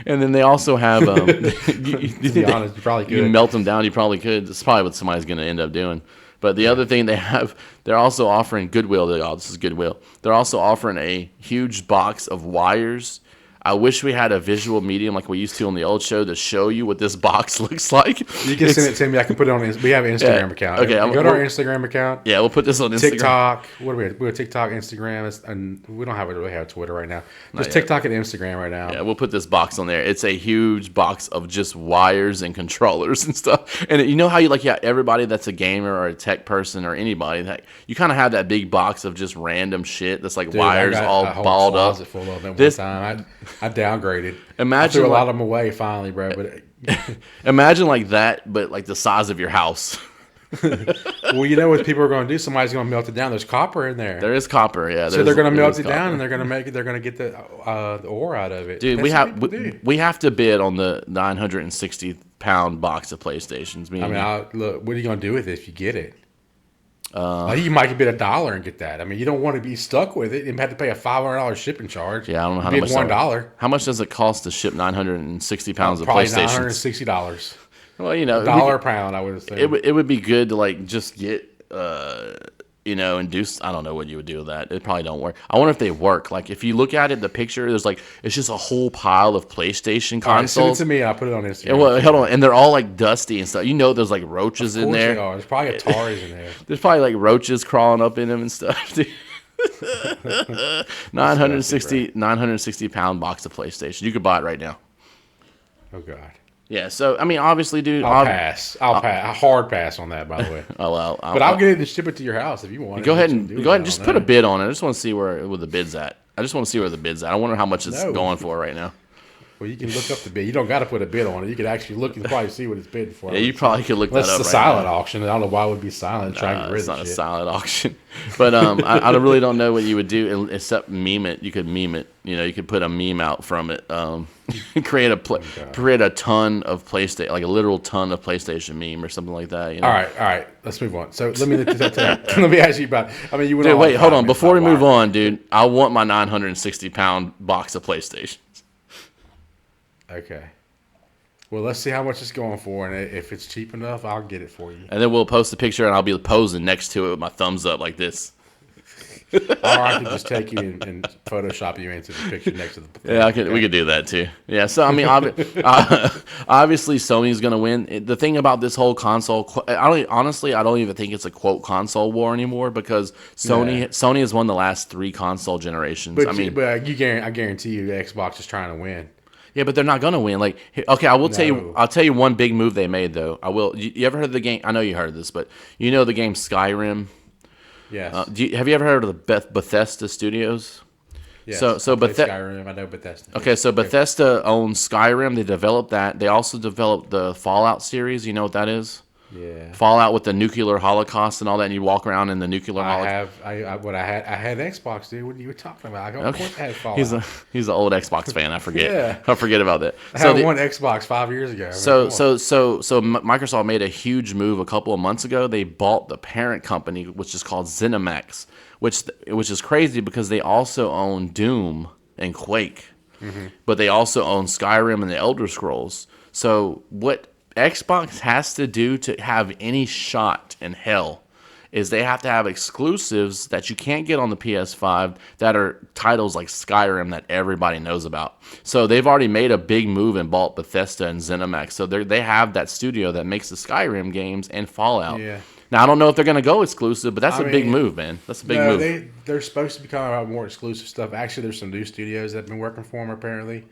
And then they also have, To be honest, you probably could. you melt them down, you probably could. That's probably what somebody's going to end up doing. But the other thing they're also offering Goodwill. This is Goodwill. They're also offering a huge box of wires. I wish we had a visual medium like we used to on the old show to show you what this box looks like. You can send it to me. I can put it on. We have an Instagram account. Okay, go to our Instagram account. Yeah, we'll put this on Instagram. TikTok. What are we? We're TikTok, Instagram, and we don't really have Twitter right now. Just yet. TikTok and Instagram right now. Yeah, we'll put this box on there. It's a huge box of just wires and controllers and stuff. And you know how everybody that's a gamer or a tech person or anybody, that you kind of have that big box of just random shit that's like Dude, wires I got all a whole balled up. closet full of them This- one time. I downgraded. Imagine I threw a like- lot of them away finally, bro. But Imagine like that, but like the size of your house. well, you know what people are going to do? Somebody's going to melt it down. There's copper in there. There is copper, yeah. So they're going to there melt is it copper. down, and they're going to make it. They're going to get the ore out of it. Dude, That's what people do. we have to bid on the 960-pound box of PlayStations. I mean, look. What are you going to do with it if you get it? You might bid $1 and get that. I mean, you don't want to be stuck with it and have to pay a $500 shipping charge. yeah, I don't know how You much. bid $1. How much does it cost to ship 960 pounds of Probably PlayStations? $960. Well, you know, $1 a pound, I would assume. it would be good to like just get and do. I don't know what you would do with that. It probably don't work. I wonder if they work. Like if you look at it, the picture, there's like it's just a whole pile of PlayStation All right, send it consoles. to me, and I'll put it on Instagram. And well, hold on, and they're all like dusty and stuff. You know, there's like roaches Of in course there. they are. There's probably Ataris in there. There's probably like roaches crawling up in them and stuff. Dude. 960 pound box of PlayStation. You could buy it right now. Oh God. Yeah. So I mean, obviously, dude. I'll pass. I'll pass. A hard pass on that, by the way. Oh well. But I'll get it and ship it to your house if you want. Go ahead What and you do go ahead and with it, just I put don't a know. bid on it. I just want to see where the bid's at. I just want to see where the bid's at. I wonder how much it's No. going for right now. Well, you can look up the bid. You don't got to put a bid on it. You can actually look and probably see what it's bid for. Yeah, you probably could look Unless that up it's a right silent now. auction. I don't know why it would be silent. Trying to get rid It's of not a shit. silent auction, but I really don't know what you would do except meme it. You could meme it. You know, you could put a meme out from it. Create a ton of PlayStation, like a literal ton of PlayStation meme or something like that. You know? All right. Let's move on. So let me let me ask you about. I mean, you went Dude, on wait, like hold 5 on. minutes Before we about move wire. on, dude, I want my 960-pound box of PlayStations. Okay. Well, let's see how much it's going for, and if it's cheap enough, I'll get it for you. And then we'll post a picture, and I'll be posing next to it with my thumbs up like this. Or I could just take you and Photoshop you into the picture next to the. Yeah, we could do that too. Yeah, so I mean, obviously Sony's going to win. The thing about this whole console, I don't even think it's a quote console war anymore because Sony has won the last 3 console generations. But I guarantee you, Xbox is trying to win. Yeah, but they're not going to win. Like, okay, I'll tell you one big move they made though. I will. You ever heard of the game? I know you heard of this, but you know the game Skyrim. Yes. Have you ever heard of the Bethesda Studios? Yes. So Skyrim, I know Bethesda. Okay, so Bethesda owns Skyrim. They developed that. They also developed the Fallout series. You know what that is? Yeah. Fallout with the nuclear holocaust and all that, and you walk around in the nuclear holocaust. I had Xbox, dude. What are you talking about? Of course I had Fallout. He's an old Xbox fan. I forget. Yeah. I forget about that. I had one Xbox 5 years ago. So Microsoft made a huge move a couple of months ago. They bought the parent company, which is called ZeniMax, which is crazy because they also own Doom and Quake, but they also own Skyrim and the Elder Scrolls. So what Xbox has to do to have any shot in hell is they have to have exclusives that you can't get on the PS5 that are titles like Skyrim that everybody knows about. So they've already made a big move and bought Bethesda and ZeniMax. So they have that studio that makes the Skyrim games and Fallout. Yeah. Now, I don't know if they're going to go exclusive, but that's a big move, man. That's a big move. They're supposed to be coming out more exclusive stuff. Actually, there's some new studios that have been working for them, apparently.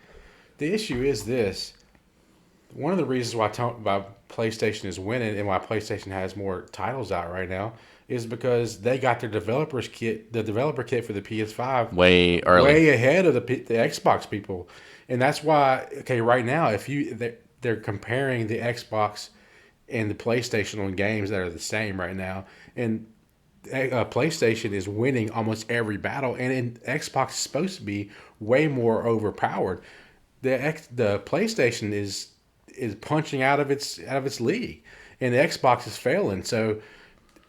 The issue is this. One of the reasons why PlayStation is winning and why PlayStation has more titles out right now is because they got their developer kit for the PS5 way early, way ahead of the Xbox people, and that's why. Okay, right now, they're comparing the Xbox and the PlayStation on games that are the same right now, and PlayStation is winning almost every battle, and Xbox is supposed to be way more overpowered. The PlayStation is punching out of its league, and the Xbox is failing. So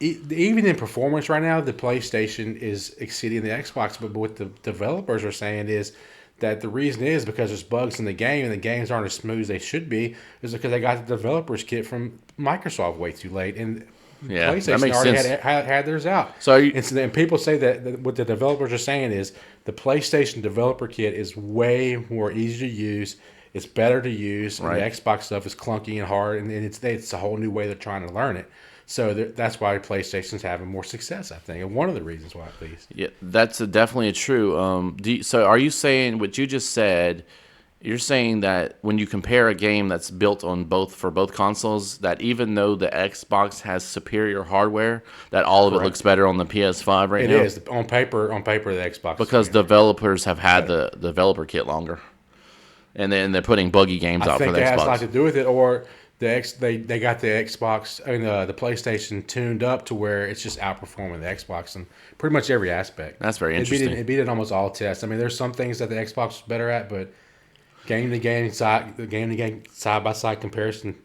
even in performance right now, the PlayStation is exceeding the Xbox. But what the developers are saying is that the reason is because there's bugs in the game and the games aren't as smooth as they should be, is because they got the developers kit from Microsoft way too late, and PlayStation already had theirs out. So and people say that what the developers are saying is the PlayStation developer kit is way more easy to use. It's better to use. Right. And the Xbox stuff is clunky and hard, and it's a whole new way they're trying to learn it. So that's why PlayStation's having more success, I think, and one of the reasons why, at least. Yeah, that's definitely true. So are you saying what you just said? You're saying that when you compare a game that's built on both consoles, that even though the Xbox has superior hardware, that all of it looks better on the PS5 right now? It is. On paper, the Xbox. Because developers have had the developer kit longer. And then they're putting buggy games out for the Xbox. I think it has a lot to do with it, or they got the Xbox and the PlayStation tuned up to where it's just outperforming the Xbox in pretty much every aspect. That's very interesting. It beat it almost all tests. I mean, there's some things that the Xbox was better at, but game to game side by side comparison,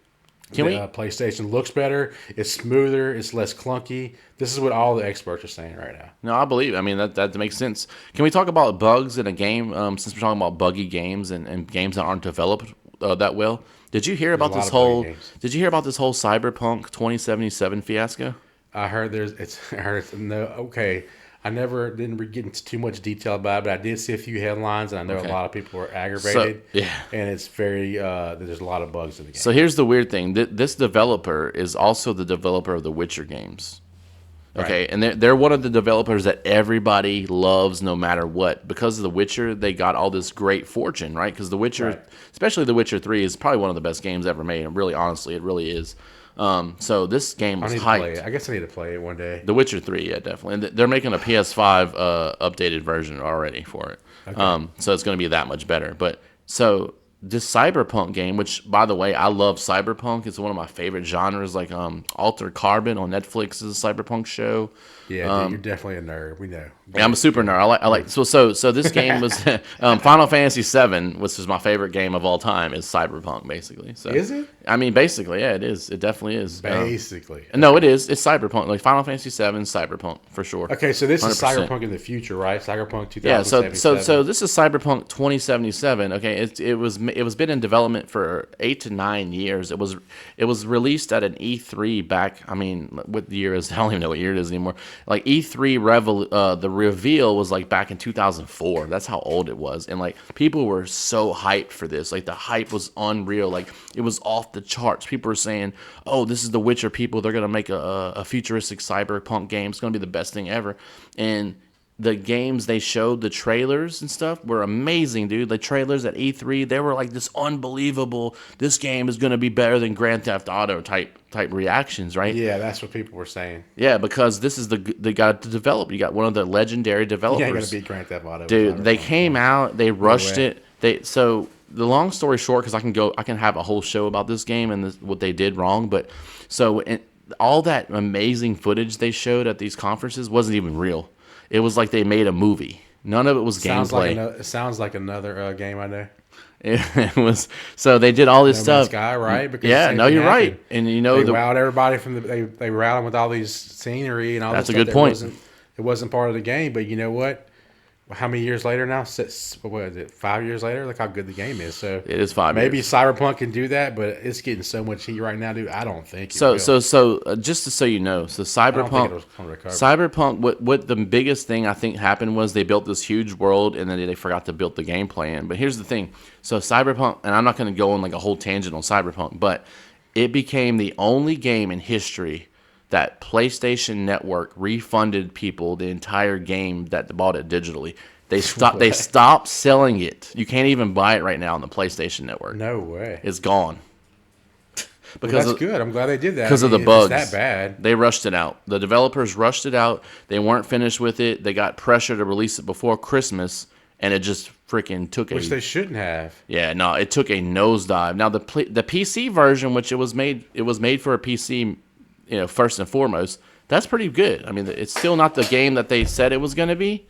PlayStation looks better. It's smoother. It's less clunky. This is what all the experts are saying right now. No, I believe. I mean, that makes sense. Can we talk about bugs in a game? Since we're talking about buggy games and games that aren't developed that well, did you hear about this whole Cyberpunk 2077 fiasco? I heard okay. I never didn't get into too much detail about it, but I did see a few headlines, and I know a lot of people were aggravated. And it's very there's a lot of bugs in the game. So here's the weird thing: this developer is also the developer of the Witcher games. Okay, right. And they're one of the developers that everybody loves no matter what. Because of The Witcher, they got all this great fortune, right? Because The Witcher, especially The Witcher 3, is probably one of the best games ever made. And really, honestly, it really is. So this game was hyped. I guess I need to play it one day. The Witcher 3, yeah, definitely. And they're making a PS5 updated version already for it. Okay. So it's going to be that much better. But so this Cyberpunk game, which, by the way, I love Cyberpunk. It's one of my favorite genres, like Altered Carbon on Netflix is a Cyberpunk show. Yeah, dude, you're definitely a nerd. We know. Yeah, I'm a super nerd. I like. So this game was Final Fantasy VII, which is my favorite game of all time, is Cyberpunk, basically. So is it? I mean, basically, yeah, it is. It definitely is. Basically. No, it is. It's Cyberpunk, like Final Fantasy VII, Cyberpunk for sure. Okay, so this 100%. Is Cyberpunk in the future, right? Cyberpunk 2077. Yeah. So this is Cyberpunk 2077. Okay, it was it was been in development for 8 to 9 years. It was released at an E3 back. I mean, what year is? I don't even know what year it is anymore. Like E3 the reveal was like back in 2004. That's how old it was, and like people were so hyped for this. Like the hype was unreal. Like it was off the charts. People were saying, "Oh, this is the Witcher people. They're gonna make a futuristic cyberpunk game. It's gonna be the best thing ever." And the games they showed, the trailers and stuff, were amazing, dude. The trailers at E3, they were like this unbelievable, this game is going to be better than Grand Theft Auto type reactions, right? Yeah, that's what people were saying. Yeah, because this is they got to develop. You got one of the legendary developers. You ain't going to beat Grand Theft Auto. Dude, they came out, they rushed it. So the long story short, because I can have a whole show about this game and what they did wrong, but so all that amazing footage they showed at these conferences wasn't even real. It was like they made a movie. None of it was gameplay. It sounds like another game I know. It was. So they did all this stuff. Sky, right? Because yeah, no, you're right. And they wowed everybody they wowed them with all these scenery and all. That's this a stuff good point. It wasn't part of the game, but you know what? How many years later now? What is it? 5 years later? Look how good the game is. So it is 5 maybe years. Cyberpunk can do that, but it's getting so much heat right now, dude. I don't think. So just so you know, Cyberpunk. What the biggest thing I think happened was they built this huge world and then they forgot to build the game plan. But here's the thing. So Cyberpunk, and I'm not going to go on like a whole tangent on Cyberpunk, but it became the only game in history that PlayStation Network refunded people the entire game that bought it digitally. They stopped selling it. You can't even buy it right now on the PlayStation Network. No way. It's gone. That's good. I'm glad they did that. Because of the bugs. It's that bad. They rushed it out. The developers rushed it out. They weren't finished with it. They got pressure to release it before Christmas, and it just freaking took Which they shouldn't have. Yeah, no, it took a nosedive. Now the PC version, which it was made for a PC, first and foremost, that's pretty good. I mean, it's still not the game that they said it was going to be,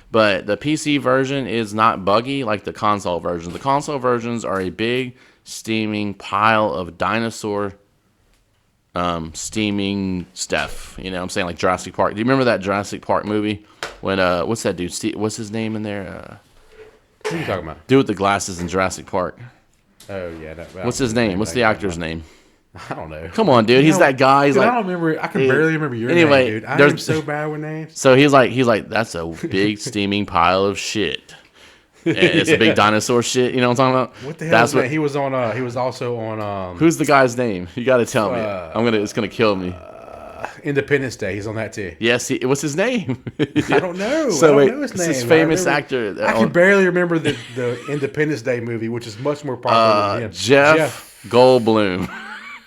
but the PC version is not buggy like the console version. The console versions are a big steaming pile of dinosaur steaming stuff. You know what I'm saying? Like Jurassic Park. Do you remember that Jurassic Park movie? When, what's that dude? What's his name in there? What are you talking about? Dude with the glasses in Jurassic Park. Oh, yeah. What's his name? What's the actor's name? I don't know. Come on, dude. He's that guy. He's dude, like, I don't remember. I can barely remember your name, dude. I'm so bad with names. So he's like, that's a big steaming pile of shit. And it's a big dinosaur shit. You know what I'm talking about? What the hell? That's what he was on. He was also on. Who's the guy's name? You got to tell me. It's gonna kill me. Independence Day. He's on that too. Yes. What's his name? I don't know. So I don't know his name. This famous actor. I can barely remember the Independence Day movie, which is much more popular than him. Jeff Goldblum.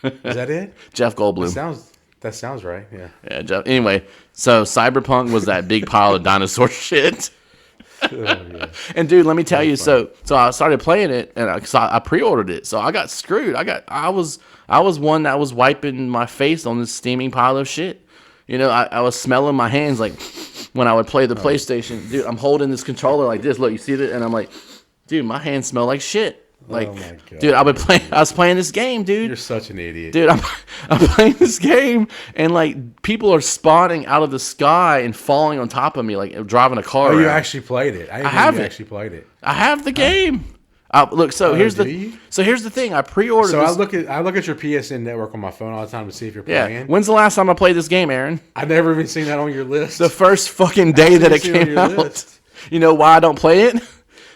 Is that it? Jeff Goldblum. That sounds right. Yeah. Yeah, Jeff. Anyway, so Cyberpunk was that big pile of dinosaur shit. Oh, yeah. And dude, let me tell you. So I started playing it, and I pre-ordered it. So I got screwed. I was one that was wiping my face on this steaming pile of shit. I was smelling my hands like when I would play the PlayStation. Dude, I'm holding this controller like this. Look, you see that? And I'm like, dude, my hands smell like shit. Like, oh my God, dude, I was playing this game, dude. You're such an idiot, dude. I'm playing this game, and like people are spawning out of the sky and falling on top of me, like driving a car. Oh, around. you actually played it? I have actually played it. I have the game. Look, so here's the thing. I pre-ordered. So I look at your PSN network on my phone all the time to see if you're playing. Yeah. When's the last time I played this game, Aaron? I've never even seen that on your list. The first fucking day that it came out. List. You know why I don't play it?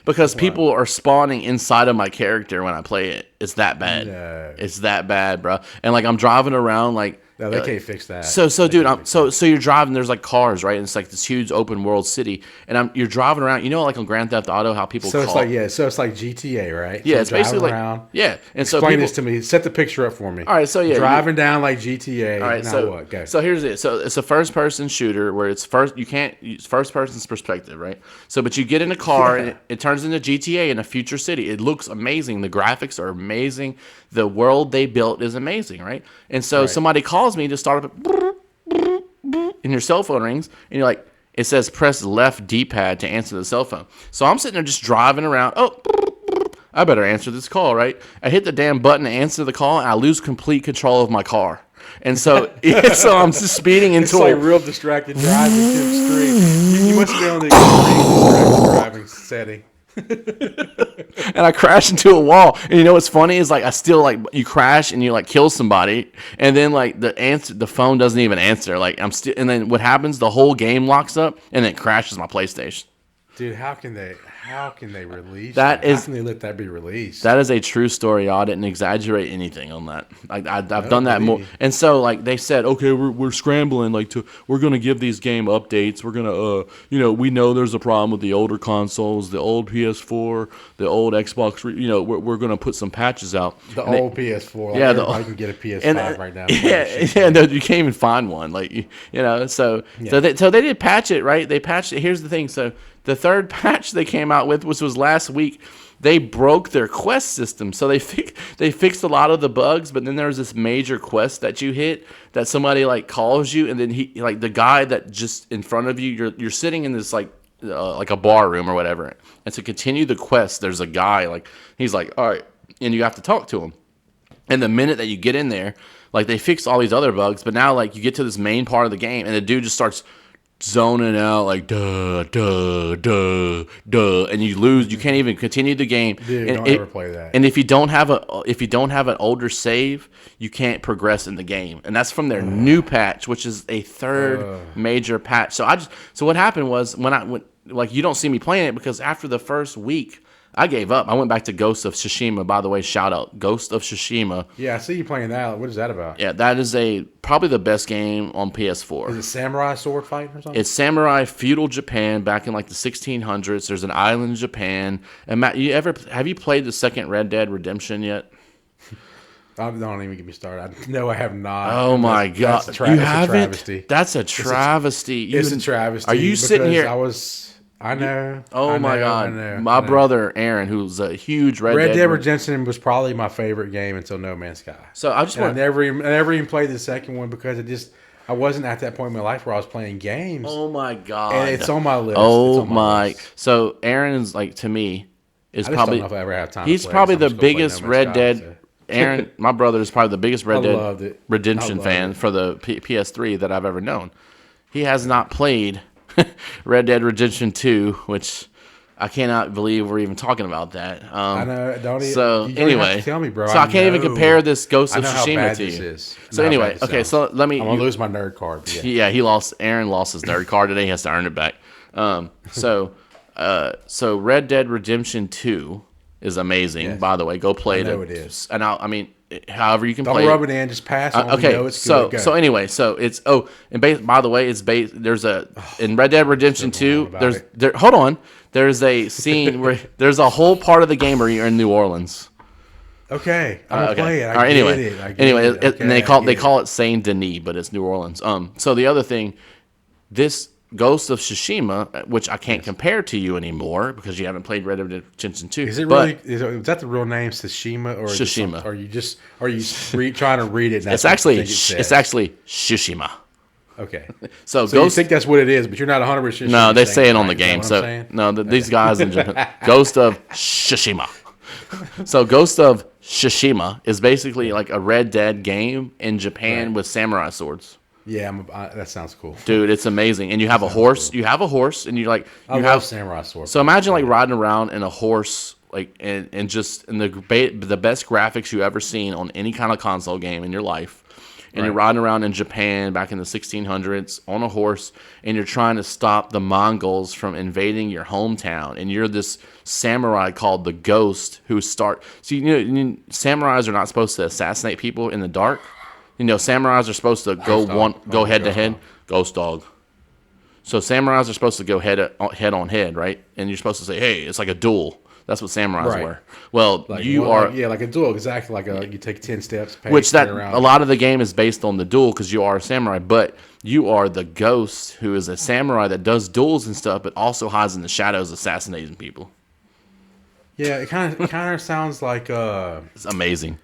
Because people are spawning inside of my character when I play it. It's that bad. No. It's that bad, bro. And like I'm driving around like. No, they can't fix that. So dude, so you're driving. There's like cars, right? And it's like this huge open world city, and you're driving around. You know, like on Grand Theft Auto, how people. So it's like So it's like GTA, right? Yeah, so it's basically around. like And explain this to me. Set the picture up for me. All right, so yeah, driving down like GTA. All right, now what? Go. So here's it. So it's a first person shooter where it's first person's perspective, right? So but you get in a car and it turns into GTA in a future city. It looks amazing. The graphics are amazing. The world they built is amazing, right? And so somebody calls me to start up. And your cell phone rings, and you're like, it says press left D-pad to answer the cell phone. So I'm sitting there just driving around. Oh, I better answer this call, right? I hit the damn button to answer the call, and I lose complete control of my car. And so, so I'm just speeding into it's like real distracted driving to extreme. You must be on the extreme distracted driving setting. And I crashed into a wall. And you know what's funny is like I still like you crash and you like kill somebody, and then like the phone doesn't even answer. Like I'm still, and then what happens? The whole game locks up and it crashes my PlayStation. Dude, how can they release That that? is- How can they let that be released? That is a true story. I didn't exaggerate anything on that. I've done that believe more. you. And so like they said, okay, we're scrambling we're gonna give these game updates. We're gonna we know there's a problem with the older consoles, the old PS4, the old Xbox. We're gonna put some patches out. the And they- old PS4. Like Yeah, everybody can get a PS5 right now. Yeah, no, you can't even find one. Like so they did patch it, right? They patched it. Here's the thing. So the third patch they came out with, which was last week, they broke their quest system. So they fixed a lot of the bugs, but then there was this major quest that you hit that somebody like calls you, and then he like the guy that just in front of you, you're sitting in this like a bar room or whatever, and to continue the quest, there's a guy like he's like, all right, and you have to talk to him. And the minute that you get in there, like they fixed all these other bugs, but now like you get to this main part of the game, and the dude just starts zoning out like duh, and you lose. You can't even continue the game. Dude, and don't ever play that. And if you don't have an older save, you can't progress in the game. And that's from their new patch, which is a third major patch. So what happened was when I went, like you don't see me playing it because after the first week, I gave up. I went back to Ghost of Tsushima. By the way, shout out Ghost of Tsushima. Yeah, I see you playing that. What is that about? Yeah, that is probably the best game on PS4. Is it samurai sword fight or something? It's samurai feudal Japan back in like the 1600s. There's an island in Japan. And Matt, have you played the second Red Dead Redemption yet? Don't even get me started. No, I have not. Oh my God! That's You a haven't? travesty. That's a travesty. It's a travesty. Are you sitting because here? I know. Oh I my know, God! I know, My I know. brother Aaron, who's a huge Red Red Dead Dead Redemption was probably my favorite game until No Man's Sky. So I just And I want. never even played the second one because I wasn't at that point in my life where I was playing games. Oh my God! And it's on my list. Oh It's on my! list. So Aaron's like to me is I just probably don't know if I ever have time. he's to play, probably so I'm the just gonna play biggest No Man's Red Sky, Dead. so. Aaron, my brother is probably the biggest Red I loved Dead it. Redemption I loved fan it. for the PS3 that I've ever known. He has not played Red Dead Redemption 2, which I cannot believe we're even talking about that. I know. Don't even, So you don't even anyway, have to tell me, bro. so I can't even know. compare this Ghost I of know how Tsushima bad to this you. is. I So know how anyway, bad this okay, sounds. so let me. I'm gonna lose my nerd card. But yeah. Aaron lost his nerd card today. He has to earn it back. So Red Dead Redemption 2 is amazing. Yes. Go play it. I know it is. And however you can Don't play rub it. it in. Just pass on. Okay, You know it's so good. Go. so anyway, so it's by the way, it's based. There's in Red Dead Redemption So 2. about There's it. there. Hold on. There's a scene where there's a whole part of the game where you're in New Orleans. Okay, I'm gonna Okay. play it. All right. Anyway, I get anyway, it. Okay, and they I get it. call it Saint Denis, but it's New Orleans. So the other thing, this Ghost of Tsushima, which I can't compare to you anymore because you haven't played Red Dead Redemption 2. Is it but really? Is that the real name, Tsushima, or is it Tsushima. some- are you trying to read it? And It's that's what actually you think it says? it's actually Tsushima. Okay. So So you Ghost. think that's what it is, but you're not 100% No, sure they you're say it on the right. Is that game. what I'm So saying? no, these guys in Japan, Ghost of Tsushima. So Ghost of Tsushima is basically like a Red Dead game in Japan Right. with samurai swords. Yeah, that sounds cool. Dude, it's amazing. And you have a horse. You have a horse, and you I have love samurai sword. So imagine like riding around in a horse, like and the best graphics you ever seen on any kind of console game in your life. And you're Right. riding around in Japan back in the 1600s on a horse, and you're trying to stop the Mongols from invading your hometown. And you're this samurai called the Ghost who start. So samurais are not supposed to assassinate people in the dark. Samurais are supposed to go head to head. Ghost dog. So samurais are supposed to go head on head, right? And you're supposed to say, "Hey, it's like a duel." That's what samurais Right. were. Well, Like, you well, are, like, like a duel, exactly like you take 10 steps, pace, which that turn around. a lot of the game is based on the duel because you are a samurai, but you are the ghost who is a samurai that does duels and stuff, but also hides in the shadows, assassinating people. Yeah, it kind of sounds like It's amazing.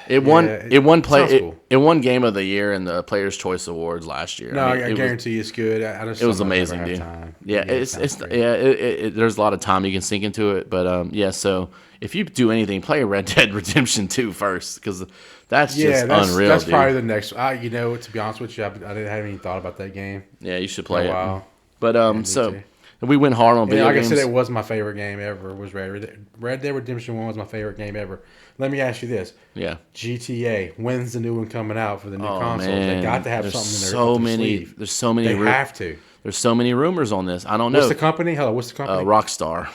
It won. it It won sounds cool. It won Game of the Year in the Players' Choice Awards last year. No, I mean, I it was- guarantee it's good. I just It was don't know if I amazing, ever dude. have time. Yeah, it it's sounds great. there's a lot of time you can sink into it, but yeah. So if you do anything, play Red Dead Redemption 2 first because that's just unreal, that's dude. probably the next. To be honest with you, I didn't have any thought about that game Yeah, you should for play a it. while. But me so too. We went hard on video like games. I said, it was my favorite game ever. Was Red Dead Redemption 1 was my favorite game ever. Let me ask you this. Yeah. GTA, when's the new one coming out for the new consoles? Man. They got to have There's something in so their many. sleeve. There's so many. They have to. There's so many rumors on this. I don't know. What's the company? Hello, what's the company? Rockstar.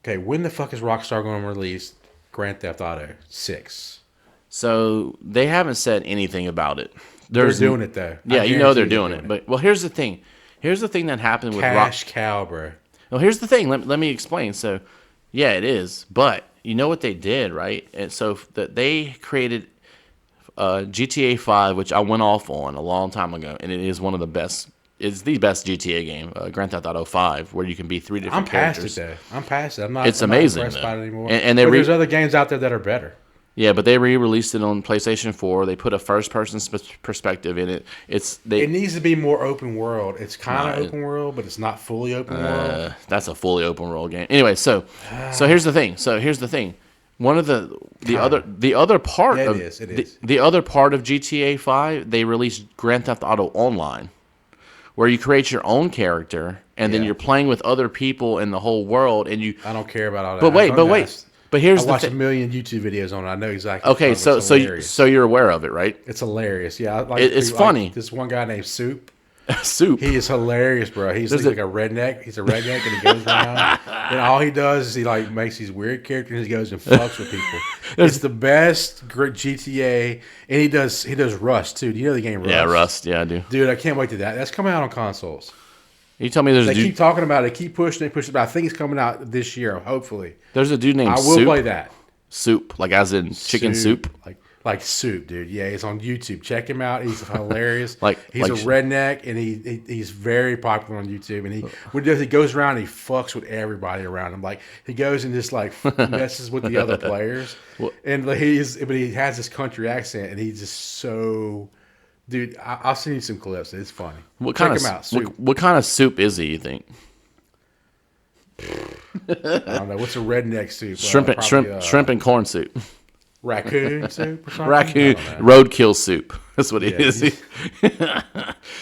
Okay, when the fuck is Rockstar going to release Grand Theft Auto 6? So they haven't said anything about it. They're doing it though. Yeah, they're doing it. But here's the thing. Here's the thing that happened with Cash cow, bro. Well, here's the thing. Let me explain. So, yeah, it is. But you know what they did, right? And so that they created GTA 5, which I went off on a long time ago, and it is one of the best. It's the best GTA game, Grand Theft Auto 5, where you can be 3 different characters. I'm past it. I'm not. It's I'm amazing, not impressed by it anymore. And there's other games out there that are better. Yeah, but they re-released it on PlayStation 4. They put a first-person perspective in it. It needs to be more open world. It's kind of open world, but it's not fully open world. That's a fully open world game. Anyway, so here's the thing. One of the other part of the other part of GTA 5, they released Grand Theft Auto Online, where you create your own character and then you're playing with other people in the whole world. And I don't care about all that. But wait. But here's I watched a million YouTube videos on it. I know exactly. Okay, so you're aware of it, right? It's hilarious. Yeah, it's funny. This one guy named Soup. Soup. He is hilarious, bro. He's like a redneck. He's a redneck, and he goes around, and all he does is he makes these weird characters. And he goes and fucks with people. It's the best GTA, and he does Rust too. Do you know the game Rust? Yeah, Rust. Yeah, I do. Dude, I can't wait to that. That's coming out on consoles. You tell me they keep talking about it. They keep pushing it, but I think it's coming out this year, hopefully. There's a dude named Soup. I will play that. Soup, like as in chicken soup? Like Soup, dude. Yeah, he's on YouTube. Check him out. He's hilarious. He's a redneck, and he's very popular on YouTube. And he goes around and he fucks with everybody around him. Like, he goes and just messes with the other players. But he has this country accent, and he's just so... Dude, I'll send you some clips. It's funny. Check him out. Soup. What kind of soup is he, you think? I don't know. What's a redneck soup? Shrimp and corn soup. Raccoon soup or something? Raccoon roadkill soup. That's what it is.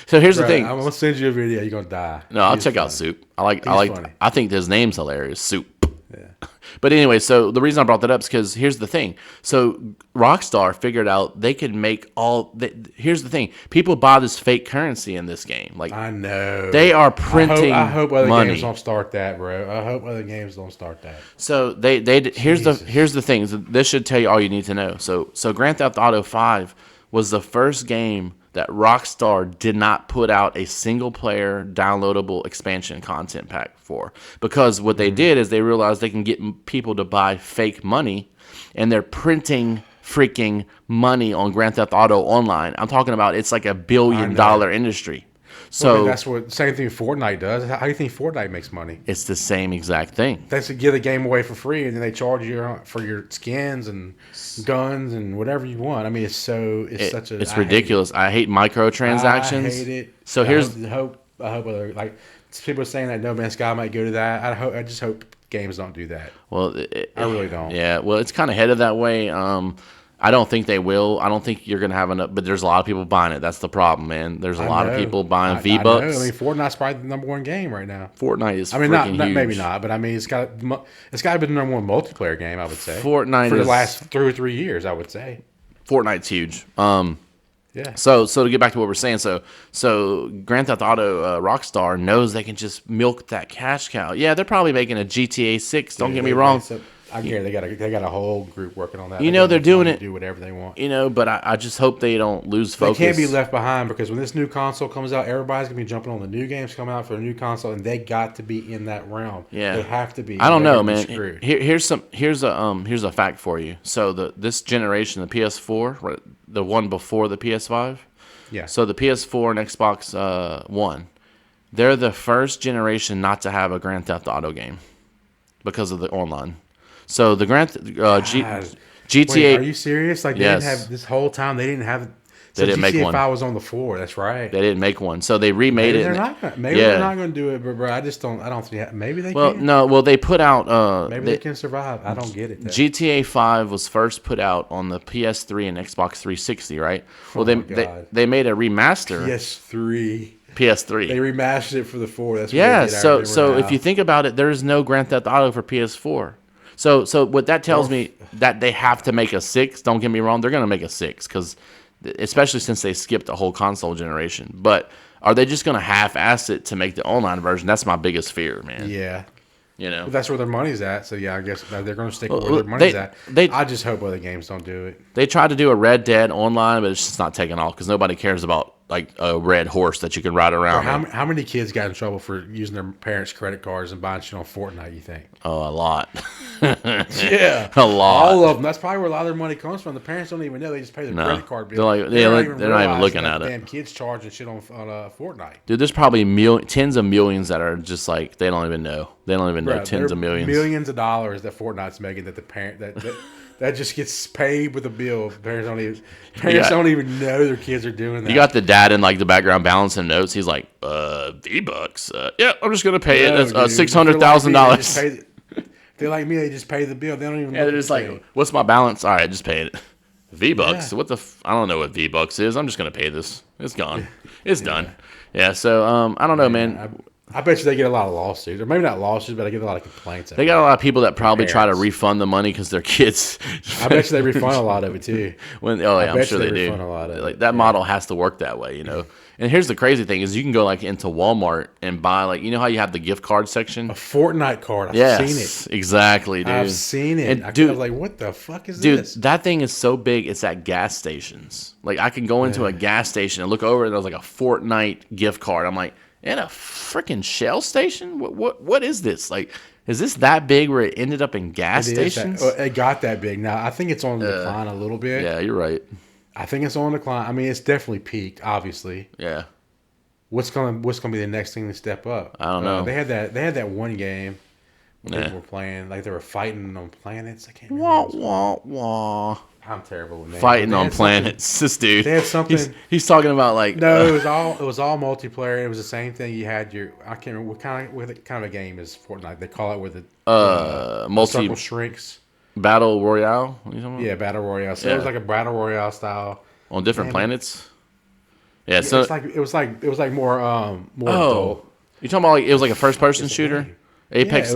So here's the thing. I'm gonna send you a video. You're gonna die. No, I'll check out Soup. I think his name's hilarious. Soup. Yeah. But anyway, so the reason I brought that up is because here's the thing. So Rockstar figured out they could make here's the thing. People buy this fake currency in this game. Like, I know. They are printing I hope other money. games don't start that, bro. I hope other games don't start that. So here's the thing. This should tell you all you need to know. So Grand Theft Auto 5 was the first game that Rockstar did not put out a single-player downloadable expansion content pack for. Because what they did is they realized they can get people to buy fake money, and they're printing freaking money on Grand Theft Auto Online. I'm talking about it's like $1 billion industry. So that's what same thing Fortnite does. How do you think Fortnite makes money? It's the same exact thing. That's to give the game away for free, and then they charge you for your skins and guns and whatever you want. I mean, it's ridiculous. I hate microtransactions. I hate it. So I hope other people are saying that No Man's Sky might go to that. I just hope games don't do that. Well, I really don't. Yeah, well, it's kind of headed that way. I don't think they will. I don't think you're going to have enough, but there's a lot of people buying it. That's the problem, man. There's a lot of people buying V-Bucks. I mean, Fortnite's probably the number one game right now. Fortnite is not huge. Maybe not, but I mean, it's got to be the number one multiplayer game, I would say. Fortnite for the last 2 or 3 years, I would say. Fortnite's huge. Yeah. So to get back to what we're saying, so Grand Theft Auto Rockstar knows they can just milk that cash cow. Yeah, they're probably making a GTA 6. Don't get me wrong. I guarantee they got a whole group working on that. They're doing it. Do whatever they want. But I just hope they don't lose focus. They can't be left behind, because when this new console comes out, everybody's gonna be jumping on the new games coming out for the new console, and they got to be in that realm. Yeah, they have to be. I don't know, man. Here's a fact for you. So this generation, the PS4, the one before the PS5. Yeah. So the PS4 and Xbox One, they're the first generation not to have a Grand Theft Auto game because of the online. So the GTA. Wait, are you serious? Like, they yes. didn't have this whole time. They didn't have. They didn't make one. GTA 5 was on the floor. That's right. They didn't make one, so they remade it. They're not going to do it, but bro, I don't think. Maybe they. Well, can. no. Well, they put out. Maybe they can survive. I don't get it. Though. GTA 5 was first put out on the PS3 and Xbox 360, right? Well, they made a remaster. PS3. PS3. They remastered it for the 4. That's what Yeah, they did. I so remember if now. you think about it, there is no Grand Theft Auto for PS4. So what that tells me that they have to make a 6. Don't get me wrong, they're gonna make a 6 because, especially since they skipped the whole console generation. But are they just gonna half-ass it to make the online version? That's my biggest fear, man. Yeah. You know, But that's where their money's at. So yeah, I guess they're going to stick with where their money's at. I just hope other games don't do it. they tried to do a Red Dead online, but it's just not taking off because nobody cares about like a red horse that you can ride around. How many kids got in trouble for using their parents' credit cards and buying shit on Fortnite, you think? Oh, a lot. Yeah. A lot. All of them. That's probably where a lot of their money comes from. The parents don't even know. They just pay their credit card bill. They're like, they're not even realize looking that at it. Damn kids charging shit on Fortnite. Dude, there's probably tens of millions that are just like, they don't even know. They don't even know Bruh, tens there of millions. Millions of dollars that Fortnite's making that the parent that just gets paid with a bill. Parents don't even know their kids are doing that. You got the dad in like the background balancing notes. He's like, V-Bucks. Yeah, I'm just gonna pay it. That's $600,000. They're like me. They just pay the bill. They don't even. Yeah, they're just like, what's my balance? All right, just pay it. V-Bucks. Yeah. What the? I don't know what V-Bucks is. I'm just gonna pay this. It's gone. It's done. Yeah. So I don't know, man. I bet you they get a lot of lawsuits, or maybe not lawsuits, but I get a lot of complaints. They got a lot of people that probably try to refund the money because their kids. I bet you they refund a lot of it too. I'm sure they do. Refund a lot of it. Like that model has to work that way, you know. And here's the crazy thing: is you can go like into Walmart and buy like, you know how you have the gift card section. A Fortnite card. I've seen it. Exactly, dude. I've seen it. And, dude, I was like, what the fuck is dude, this? that thing is so big. It's at gas stations. Like I can go into a gas station and look over, and there's like a Fortnite gift card. I'm like, in a freaking Shell station? What is this? Like, is this that big where it ended up in gas stations? It got that big. Now I think it's on the decline a little bit. Yeah, you're right. I think it's on the decline. I mean, it's definitely peaked. Obviously. Yeah. What's gonna be the next thing to step up? I don't know. They had that one game where people were playing, like they were fighting on planets. I can't remember. Wah. I'm terrible with names. Fighting on planets. This dude. They had something. He's talking about like. No, it was all multiplayer. It was the same thing. You had I can't remember what kind of a game is Fortnite. They call it where the circle shrinks. Battle Royale. What are you talking about? Yeah, battle royale. So it was like a battle royale style on different planets. Yeah, so it was like more adult. You talking about like it was like a first person shooter? Apex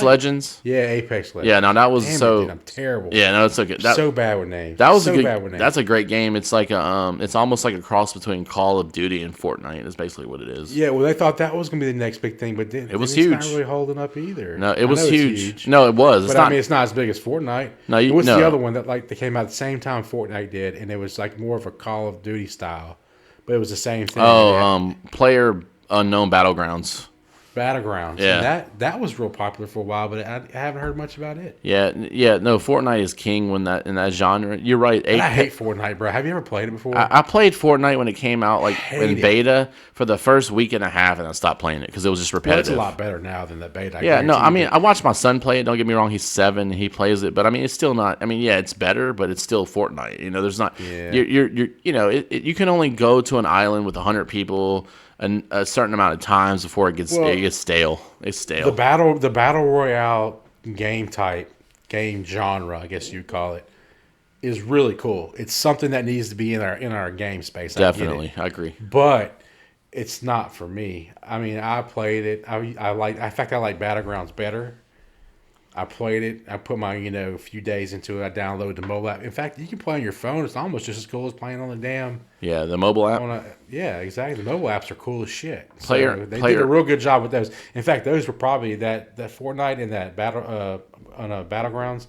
Legends. Yeah, Apex Legends. Yeah, no, that was Dude, I'm terrible. Yeah, no, it's okay. So bad with names. That was bad with names. That's a great game. It's like it's almost like a cross between Call of Duty and Fortnite. Is basically what it is. Yeah, well, they thought that was gonna be the next big thing, but then it was it's huge. Not really holding up either. No, it was huge. No, it was. But I mean, it's not as big as Fortnite. No, it was the other one that they came out at the same time Fortnite did, and it was like more of a Call of Duty style, but it was the same thing. Player Unknown Battlegrounds. Battlegrounds. Yeah, and that was real popular for a while, but I haven't heard much about it. Yeah. No, Fortnite is king in that genre. You're right. I hate Fortnite, bro. Have you ever played it before? I played Fortnite when it came out, like in beta for the first week and a half, and I stopped playing it because it was just repetitive. Well, it's a lot better now than the beta. Yeah, no, I mean, I watched my son play it. Don't get me wrong; he's 7, he plays it, but I mean, it's still not. I mean, yeah, it's better, but it's still Fortnite. You know, there's not. Yeah. You're you know, you can only go to an island with 100 people a certain amount of times before it gets stale. It's stale. The battle royale game genre, I guess you'd call it, is really cool. It's something that needs to be in our game space. Definitely, I agree. But it's not for me. I mean, I played it. In fact, I like Battlegrounds better. I played it. I put my a few days into it. I downloaded the mobile app. In fact, you can play on your phone. It's almost just as cool as playing on the damn. Yeah, the mobile app. Yeah, exactly. The mobile apps are cool as shit. They did a real good job with those. In fact, those were probably that Fortnite and that Battlegrounds.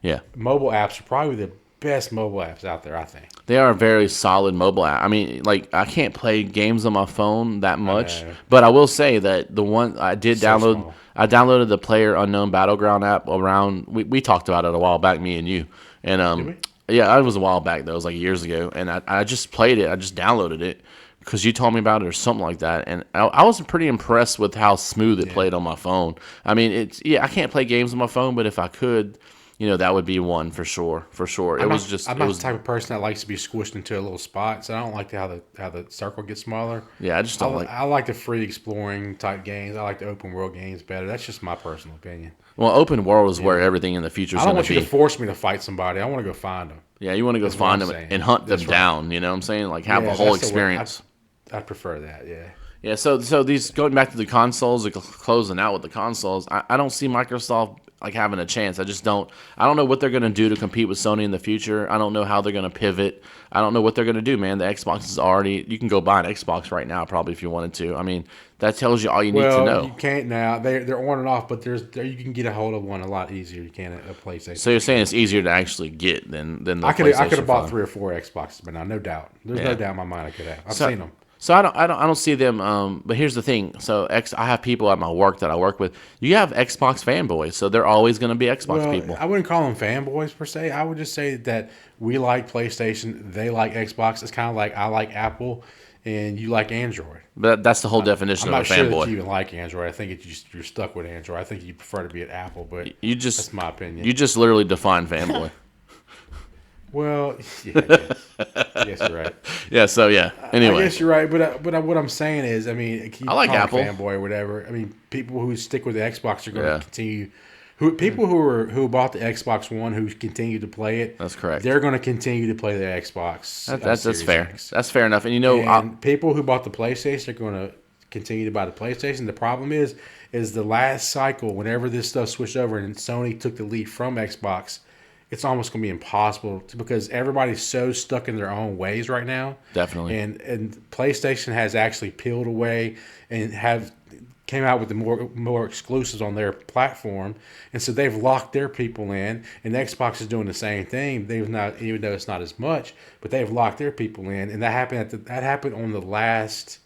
Yeah, mobile apps are probably the best mobile apps out there. I think they are a very solid mobile app. I mean, like I can't play games on my phone that much, but I will say that the one I did download. Small. I downloaded the Player Unknown Battleground app around. We talked about it a while back, me and you, and yeah, it was a while back though. It was like years ago, and I just played it. I just downloaded it because you told me about it or something like that, and I was pretty impressed with how smooth it played on my phone. I mean, I can't play games on my phone, but if I could, that would be one for sure. I'm not the type of person that likes to be squished into a little spot, so I don't like how the circle gets smaller. Yeah, I just don't like. I like the free exploring type games. I like the open world games better. That's just my personal opinion. Well, open world is where everything in the future is going to be. I don't want you to force me to fight somebody. I want to go find them. Yeah, you want to go find them and hunt them down. You know what I'm saying? Like have a whole experience. I'd prefer that. Yeah. Yeah, so these going back to the consoles, like closing out with the consoles, I don't see Microsoft like having a chance. I just don't. I don't know what they're gonna do to compete with Sony in the future. I don't know how they're gonna pivot. I don't know what they're gonna do, man. The Xbox is already. You can go buy an Xbox right now, probably if you wanted to. I mean, that tells you all you need to Well, know. you can't now. They're on and off, but you can get a hold of one a lot easier. You can a PlayStation. So you're saying it's easier to actually get than the I could PlayStation have bought 5. 3 or 4 Xboxes, but now no doubt. There's no doubt in my mind I could have. I've seen them. So I don't see them. But here's the thing. So I have people at my work that I work with. You have Xbox fanboys, so they're always going to be Xbox people. I wouldn't call them fanboys per se. I would just say that we like PlayStation, they like Xbox. It's kind of like I like Apple, and you like Android. But that's the whole definition I'm of not a sure fanboy. that you even like Android. I think you're stuck with Android. I think you prefer to be at Apple, but that's my opinion. You just literally define fanboy. Well, yeah, I guess you're right. Yeah. So yeah. Anyway, I guess you're right, but what I'm saying is, I mean, I like Apple fanboy or whatever. I mean, people who stick with the Xbox are going to continue. People who bought the Xbox One who continue to play it. That's correct. They're going to continue to play the Xbox. That's fair. X. That's fair enough. And people who bought the PlayStation are going to continue to buy the PlayStation. The problem is the last cycle, whenever this stuff switched over and Sony took the lead from Xbox, it's almost going to be impossible because everybody's so stuck in their own ways right now. Definitely. And PlayStation has actually peeled away and came out with the more exclusives on their platform, and so they've locked their people in. And Xbox is doing the same thing. They've not, even though it's not as much, but they've locked their people in, and that happened on the last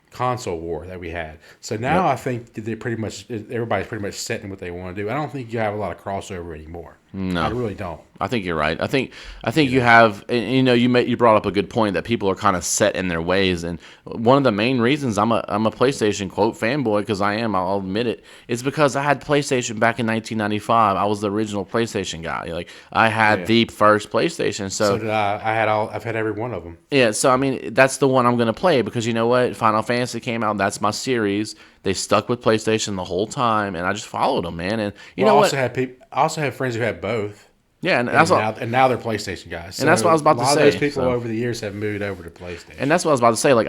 console war that we had. So now I think that everybody's pretty much setting what they want to do. I don't think you have a lot of crossover anymore. No, I really don't. I think you're right. I think you have, and you brought up a good point that people are kind of set in their ways, and one of the main reasons I'm a PlayStation quote fanboy, because I'll admit it, is because I had PlayStation back in 1995. I was the original PlayStation guy. Like I had the first PlayStation. So did I. I've had every one of them. Yeah. So I mean, that's the one I'm gonna play because you know what? Final Fantasy came out. That's my series. They stuck with PlayStation the whole time, and I just followed them, man. And I also have friends who had both. Yeah, and now they're PlayStation guys. So and that's what I was about to say. A lot of those people over the years have moved over to PlayStation. And that's what I was about to say. Like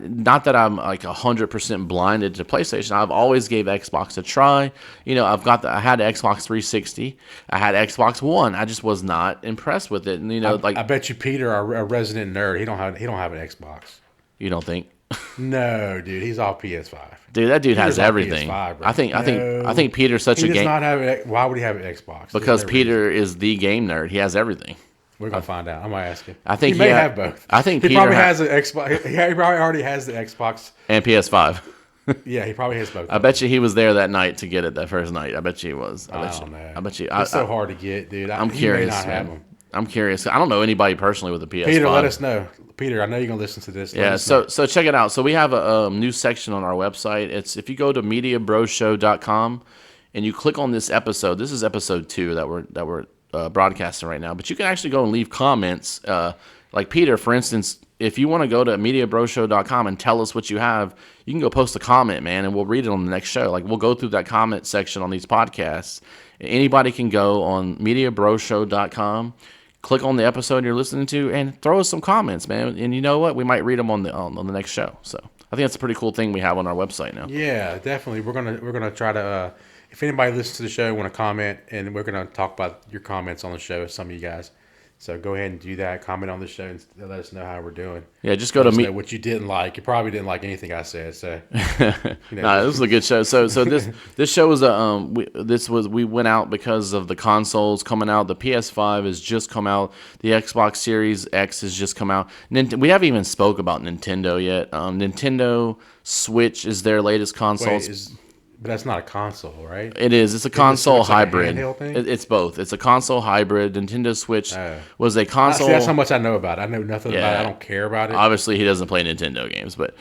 not that I'm like 100% blinded to PlayStation. I've always gave Xbox a try. I had an Xbox 360. I had Xbox One. I just was not impressed with it. And I bet you Peter, our resident nerd, he don't have an Xbox. You don't think? No, dude, he's all PS5. Dude, that dude has everything. PS5, I think Peter's such a game. He does not have it. Why would he have an Xbox? Because Peter is the game nerd. He has everything. We're gonna find out. I'm gonna ask him. I think he may have both. I think he Peter probably has an Xbox. He probably already has the Xbox and PS5. Yeah, he probably has both. I bet you he was there that night to get it that first night. I bet you he was. I bet you. It's so hard to get, dude. I'm curious. I'm curious. I don't know anybody personally with a PS5. Peter, let us know. Peter, I know you're gonna listen to this. Yeah. So check it out. So we have a new section on our website. It's if you go to MediaBroshow.com and you click on this episode. This is episode 2 that we're broadcasting right now. But you can actually go and leave comments. Like Peter, for instance, if you want to go to MediaBroshow.com and tell us what you have, you can go post a comment, man, and we'll read it on the next show. Like we'll go through that comment section on these podcasts. Anybody can go on MediaBroshow.com. Click on the episode you're listening to and throw us some comments, man. And you know what? We might read them on the next show. So I think that's a pretty cool thing we have on our website now. Yeah, definitely. We're gonna try to. If anybody listens to the show, want to comment, and we're gonna talk about your comments on the show. Some of you guys. So go ahead and do that. Comment on the show and let us know how we're doing. Yeah, just go to me. What you didn't like. You probably didn't like anything I said. So, nah, this was a good show. So this show was we went out because of the consoles coming out. The PS5 has just come out. The Xbox Series X has just come out. We haven't even spoke about Nintendo yet. Nintendo Switch is their latest console. But that's not a console, right? It is. It's a console hybrid. Like a handheld thing? It's both. It's a console hybrid. Nintendo Switch was a console. That's how much I know about it. I know nothing about it. I don't care about it. Obviously, he doesn't play Nintendo games, but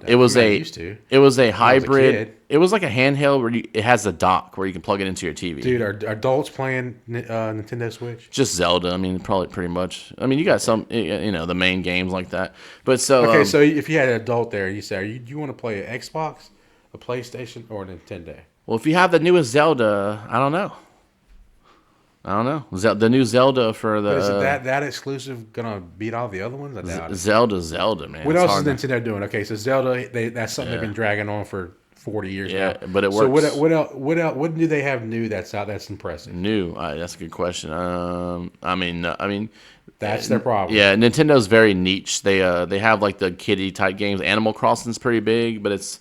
it was a hybrid. It was like a handheld where it has a dock where you can plug it into your TV. Dude, are adults playing Nintendo Switch? Just Zelda. I mean, probably pretty much. I mean, you got some, the main games like that. But so okay, so if you had an adult there, you say, do you want to play an Xbox, a PlayStation, or a Nintendo? Well, if you have the newest Zelda, I don't know. I don't know. The new Zelda for the But is it that exclusive gonna beat all the other ones? I doubt it. Zelda, man. What It's else is hard to- Nintendo doing? Okay, so Zelda, that's something they've been dragging on for 40 years Yeah, now. but it So works. what do they have new that's out that's impressive? New? That's a good question. I mean, That's their problem. yeah, Nintendo's very niche. They have like the kiddie type games. Animal Crossing's pretty big, but it's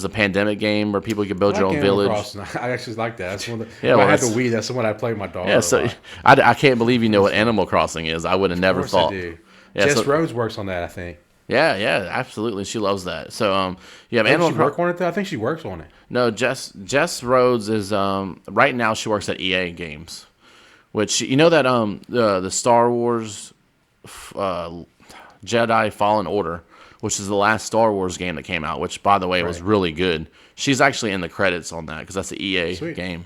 a pandemic game where people can build I your like own Animal village. Crossing. I actually like that. That's one of the, Yeah, if well, I had the that's- Wii, that's the one I play with my daughter. Yeah, a so lot. I can't believe you know what Animal Crossing is. I would have never Of course I thought. do. Yeah, Jess so- Rhodes works on that, I think. Yeah, absolutely. She loves that. So you have Doesn't Animal she Crossing. work on it though? I think she works on it. No, Jess Rhodes is right now she works at EA Games, which you know that the Star Wars Jedi Fallen Order, which is the last Star Wars game that came out, which by the way was really good. She's actually in the credits on that because that's the EA Sweet. game.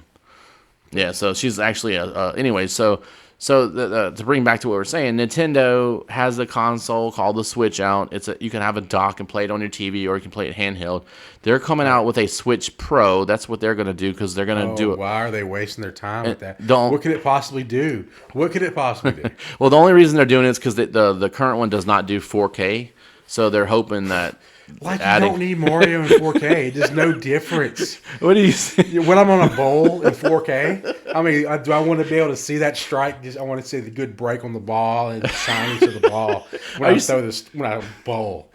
Yeah, so she's actually anyway. To bring back to what we're saying, Nintendo has a console called the Switch out. You can have a dock and play it on your TV, or you can play it handheld. They're coming out with a Switch Pro. That's what they're going to do because they're going to do it. Why are they wasting their time with that? don't- What could it possibly do? What could it possibly do? Well, the only reason they're doing it is because the current one does not do 4K. So they're hoping that Like adding- you don't need Mario in 4K. There's no difference. What do you say? When I'm on a bowl in 4K, I mean, do I want to be able to see that strike? I want to see the good break on the ball and shine to the ball when I bowl.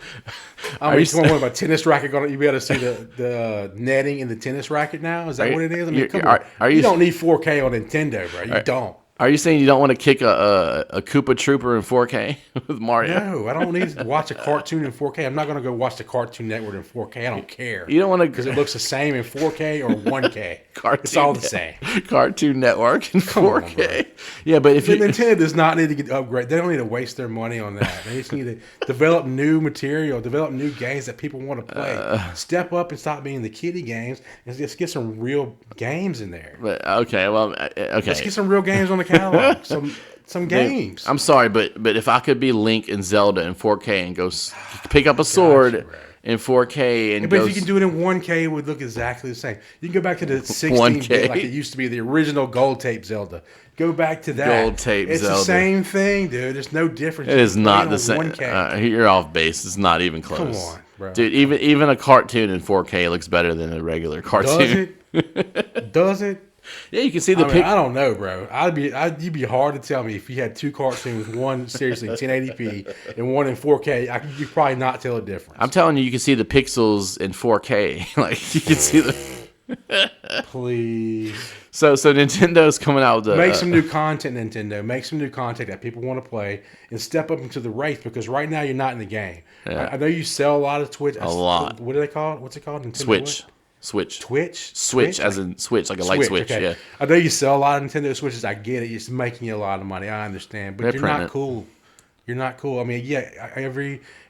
I mean, come on, what, my tennis racket you be able to see the netting in the tennis racket now? Is that what it is? I mean, come on. You don't need 4K on Nintendo, bro. You don't. Are you saying you don't want to kick a Koopa Trooper in 4K with Mario? No, I don't need to watch a cartoon in 4K. I'm not going to go watch the Cartoon Network in 4K. I don't care. You don't want to because it looks the same in 4K or 1K. It's all the same. Cartoon Network in 4K. On, yeah, but if Nintendo does not need to get upgrade. They don't need to waste their money on that. They just need to develop new material, develop new games that people want to play. Step up and stop being the kiddie games and just get some real games in there. But okay, well, okay. Let's get some real games on the catalog. Some games. I'm sorry, but if I could be Link and Zelda in 4K and go pick up a sword in 4K and But go if you can do it in 1K, it would look exactly the same. You can go back to the 16 1K. bit like it used to be, the original gold tape Zelda. Go back to that. Gold tape it's Zelda. the same thing, dude. There's no difference. it is You not play the on same. 1K. You're off base. It's not even close. Come on, bro. Dude. Even a cartoon in 4K looks better than a regular cartoon. Does it? Does it? Yeah, you can see the I mean, pic. I don't know, bro. You'd be hard to tell me if you had two cartoons, one seriously 1080p and one in 4K. You'd probably not tell a difference. I'm telling you, you can see the pixels in 4K. Like you can see the. Please So Nintendo's coming out with the make some new content, Nintendo. Make some new content that people want to play and step up into the race because right now you're not in the game. Yeah. I know you sell a lot of Twitch. A lot. What do they call it? What's it called? Nintendo Switch. what? Switch. Twitch? Switch, as in switch, like a light switch. Okay. Yeah. I know you sell a lot of Nintendo Switches. I get it. It's making you a lot of money. I understand. But They're you're printing not it. cool. You're not cool. I mean, yeah,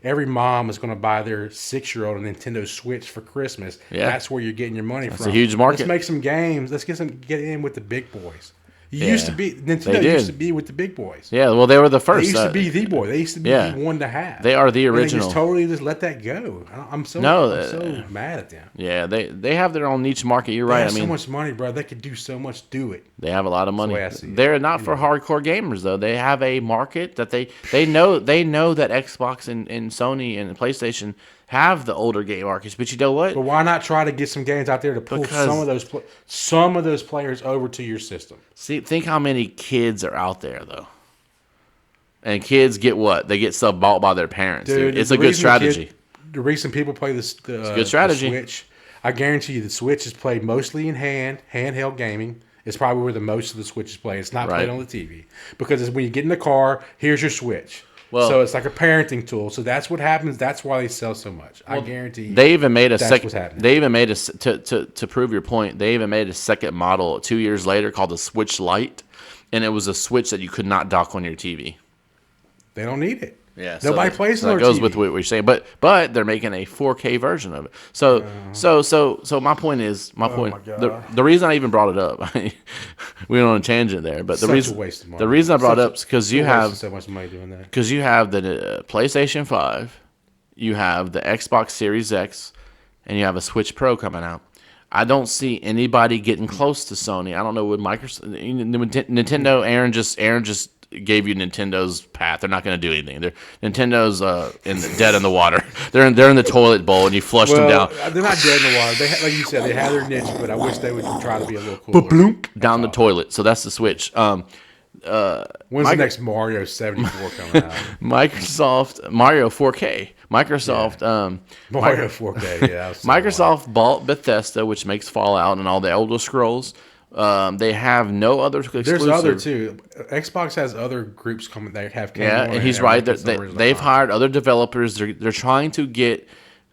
every mom is going to buy their 6-year-old a Nintendo Switch for Christmas. Yeah. That's where you're getting your money from. a huge market. Let's make some games. Let's get in with the big boys. You Yeah. used to be Nintendo They used did. to be with the big boys. Yeah. Well, they were the They first. used to be the boy. They used to be yeah. the one to have. They are the And they original. just totally just let that go. I'm so mad at them. Yeah, they have their own niche market. You're They right. have I mean, so much money, bro. They could do so much. Do it. they have a lot of money. way I see it. They're not for hardcore gamers though. They have a market that they know that Xbox and Sony and PlayStation have the older game markets. But you know what? But why not try to get some games out there to pull Because- some of those players over to your system? See, think how many kids are out there though. And kids get what? They get sub bought by their parents. Dude. It's the a good reason strategy. The reason people play the good strategy. the Switch, I guarantee you, the Switch is played mostly in handheld gaming. It's probably where the most of the Switch is played. It's not Right. played on the TV because it's when you get in the car, here's your Switch. Well- so it's like a parenting tool. So that's what happens. That's why they sell so much. I guarantee you. They even made a That's second. what's happening. They even made a to prove your point. They even made a second model 2 years later called the Switch Lite, and it was a Switch that you could not dock on your TV. They don't need it. Yeah, Nobody plays so on that their goes TV. with what you're saying, but they're making a 4K version of it. So my point is Oh my God. the reason I even brought it up, we went on a tangent there, but Such a the reason waste of money. the reason I brought it up is because you We're wasting have so much money doing that. because you have the PlayStation 5, you have the Xbox Series X, and you have a Switch Pro coming out. I don't see anybody getting close to Sony. I don't know what Microsoft, Nintendo. Aaron just gave you Nintendo's path. They're not going to do anything. Nintendo's dead in the water. They're in the toilet bowl, and you flush them down. They're not dead in the water. They like you said, they have their niche, but I wish they would try to be a little cooler. Down the toilet. So that's the Switch. When's the next Mario 74 coming out? Mario 4K. Microsoft. Mario 4K. Yeah. Microsoft bought Bethesda, which makes Fallout and all the Elder Scrolls. They have no other exclusive. There's other too. Xbox has other groups coming. They have. And he's right. They've hired other developers. They're trying to get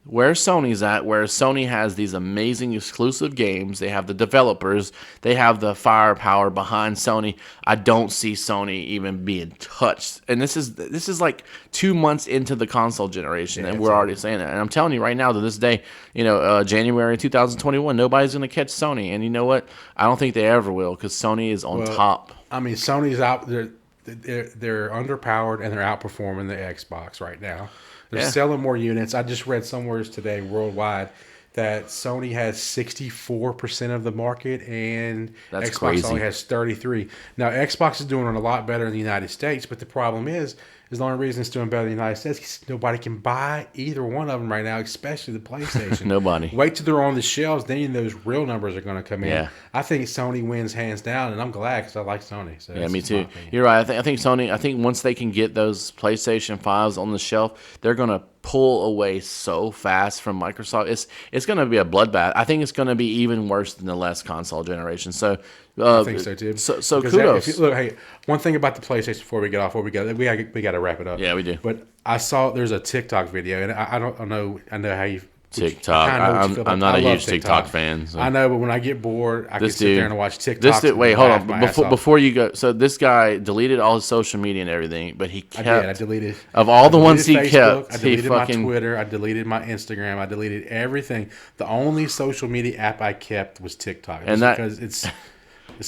where Sony's at, where Sony has these amazing exclusive games. They have the developers. They have the firepower behind Sony. I don't see Sony even being touched. And this is like 2 months into the console generation, and we're already saying that. And I'm telling you right now, to this day, January 2021, nobody's going to catch Sony. And you know what? I don't think they ever will, because Sony is on top. I mean, Sony's out. They're underpowered, and they're outperforming the Xbox right now. They're selling more units. I just read somewhere today worldwide that Sony has 64% of the market and That's Xbox crazy. only has 33%. Now, Xbox is doing a lot better in the United States, but the problem is the only reason it's doing better in the United States is nobody can buy either one of them right now, especially the PlayStation. Nobody. Wait till they're on the shelves, then those real numbers are going to come in. Yeah. I think Sony wins hands down, and I'm glad because I like Sony. So Yeah, me too. You're right. I think Sony. I think once they can get those PlayStation 5s on the shelf, they're gonna pull away so fast from Microsoft. It's gonna be a bloodbath. I think it's gonna be even worse than the last console generation. So I think so too. So Because kudos. look, hey, one thing about the PlayStation before we get off, we got to wrap it up. Yeah, we do. But I saw there's a TikTok video, and I don't know. I know how you. TikTok. I'm not a huge TikTok fan. So. I know, but when I get bored, I can sit there and watch TikTok. Wait, hold on. Before you go, so this guy deleted all his social media and everything, but he kept. I deleted. Of all the ones he Facebook, kept, I deleted my Twitter. I deleted my Instagram. I deleted everything. The only social media app I kept was TikTok, because it's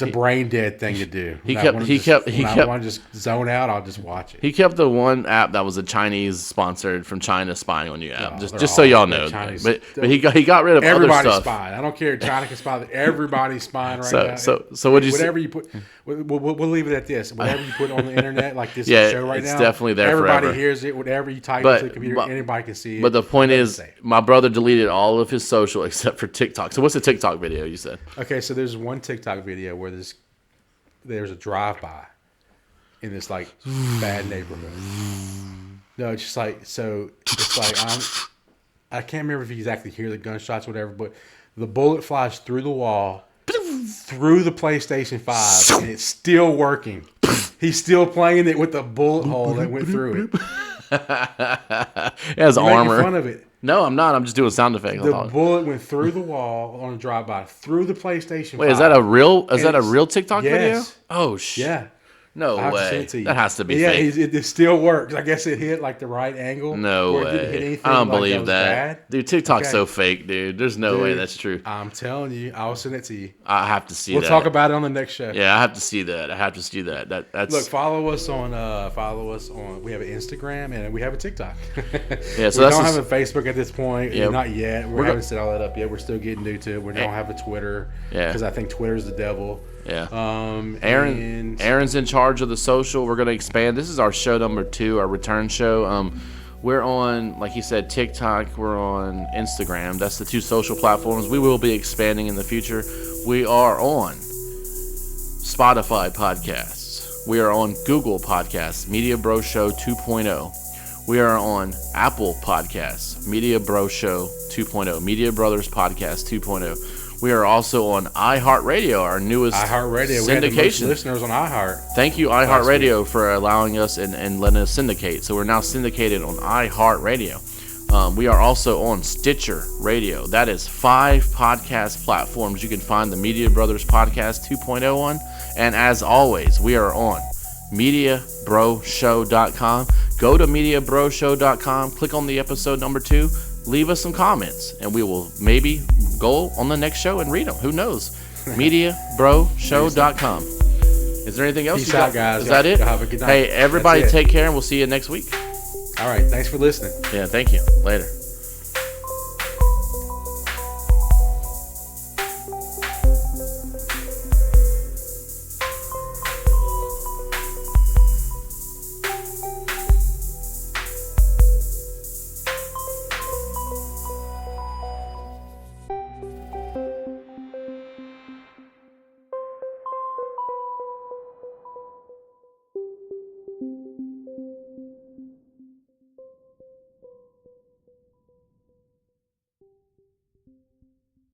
a brain dead thing to do. He I want to just zone out. I'll just watch it. He kept the one app that was a Chinese sponsored from China spying on you app. Just so y'all know. But he got rid of other stuff. Everybody's spying. I don't care. China can spy. Everybody's spying right now. So what you whatever you put. We'll leave it at this. Whatever you put on the internet, like this show right now, it's definitely there everybody forever. Hears it. Whatever you type into the computer, anybody can see it. But the point is, my brother deleted all of his social except for TikTok. So what's the TikTok video you said? Okay, so there's one TikTok video where there's a drive-by in this like bad neighborhood. No, it's just like it's like I can't remember if you exactly hear the gunshots or whatever, but the bullet flies through the wall, through the PlayStation 5, and it's still working. He's still playing it with the bullet hole that went through it. It has You're armor. making fun of it. No, I'm not. I'm just doing sound effects. The bullet went through the wall on a drive-by, through the PlayStation 5. Wait, is that a real TikTok video? Yes. Oh, shit. Yeah. No way. That has to be fake. Yeah, it still works. I guess it hit like the right angle. No way. It didn't hit anything I don't like believe that. Bad. Dude, TikTok's so fake, dude. There's no way that's true. I'm telling you. I'll send it to you. I have to see that. We'll talk about it on the next show. Yeah, I have to see that. That's Look, follow us on. We have an Instagram and we have a TikTok. Yeah, so we don't have a Facebook at this point. Yeah, not yet. We haven't set all that up yet. We're still getting new to it. We don't have a Twitter. Yeah. Because I think Twitter's the devil. Yeah. Aaron's in charge of the social. We're gonna expand. This is our show number 2, our return show. We're on, like he said, TikTok. We're on Instagram. That's the 2 social platforms. We will be expanding in the future. We are on Spotify podcasts. We are on Google Podcasts, Media Bro Show 2.0. We are on Apple Podcasts, Media Bro Show 2.0, Media Brothers Podcast 2.0. We are also on iHeartRadio, our newest syndication. We had the most listeners on iHeart. Thank you, iHeartRadio, for allowing us and letting us syndicate. So we're now syndicated on iHeartRadio. We are also on Stitcher Radio. That is 5 podcast platforms you can find the Media Brothers Podcast 2.0 on. And as always, we are on MediaBroShow.com. Go to MediaBroShow.com, click on the episode number 2, leave us some comments, and we will maybe go on the next show and read them. Who knows? MediaBroShow.com. Is there anything else? Peace out, guys. Is that it? Have a good night. Hey, everybody, take care, and we'll see you next week. All right. Thanks for listening. Yeah, thank you. Later.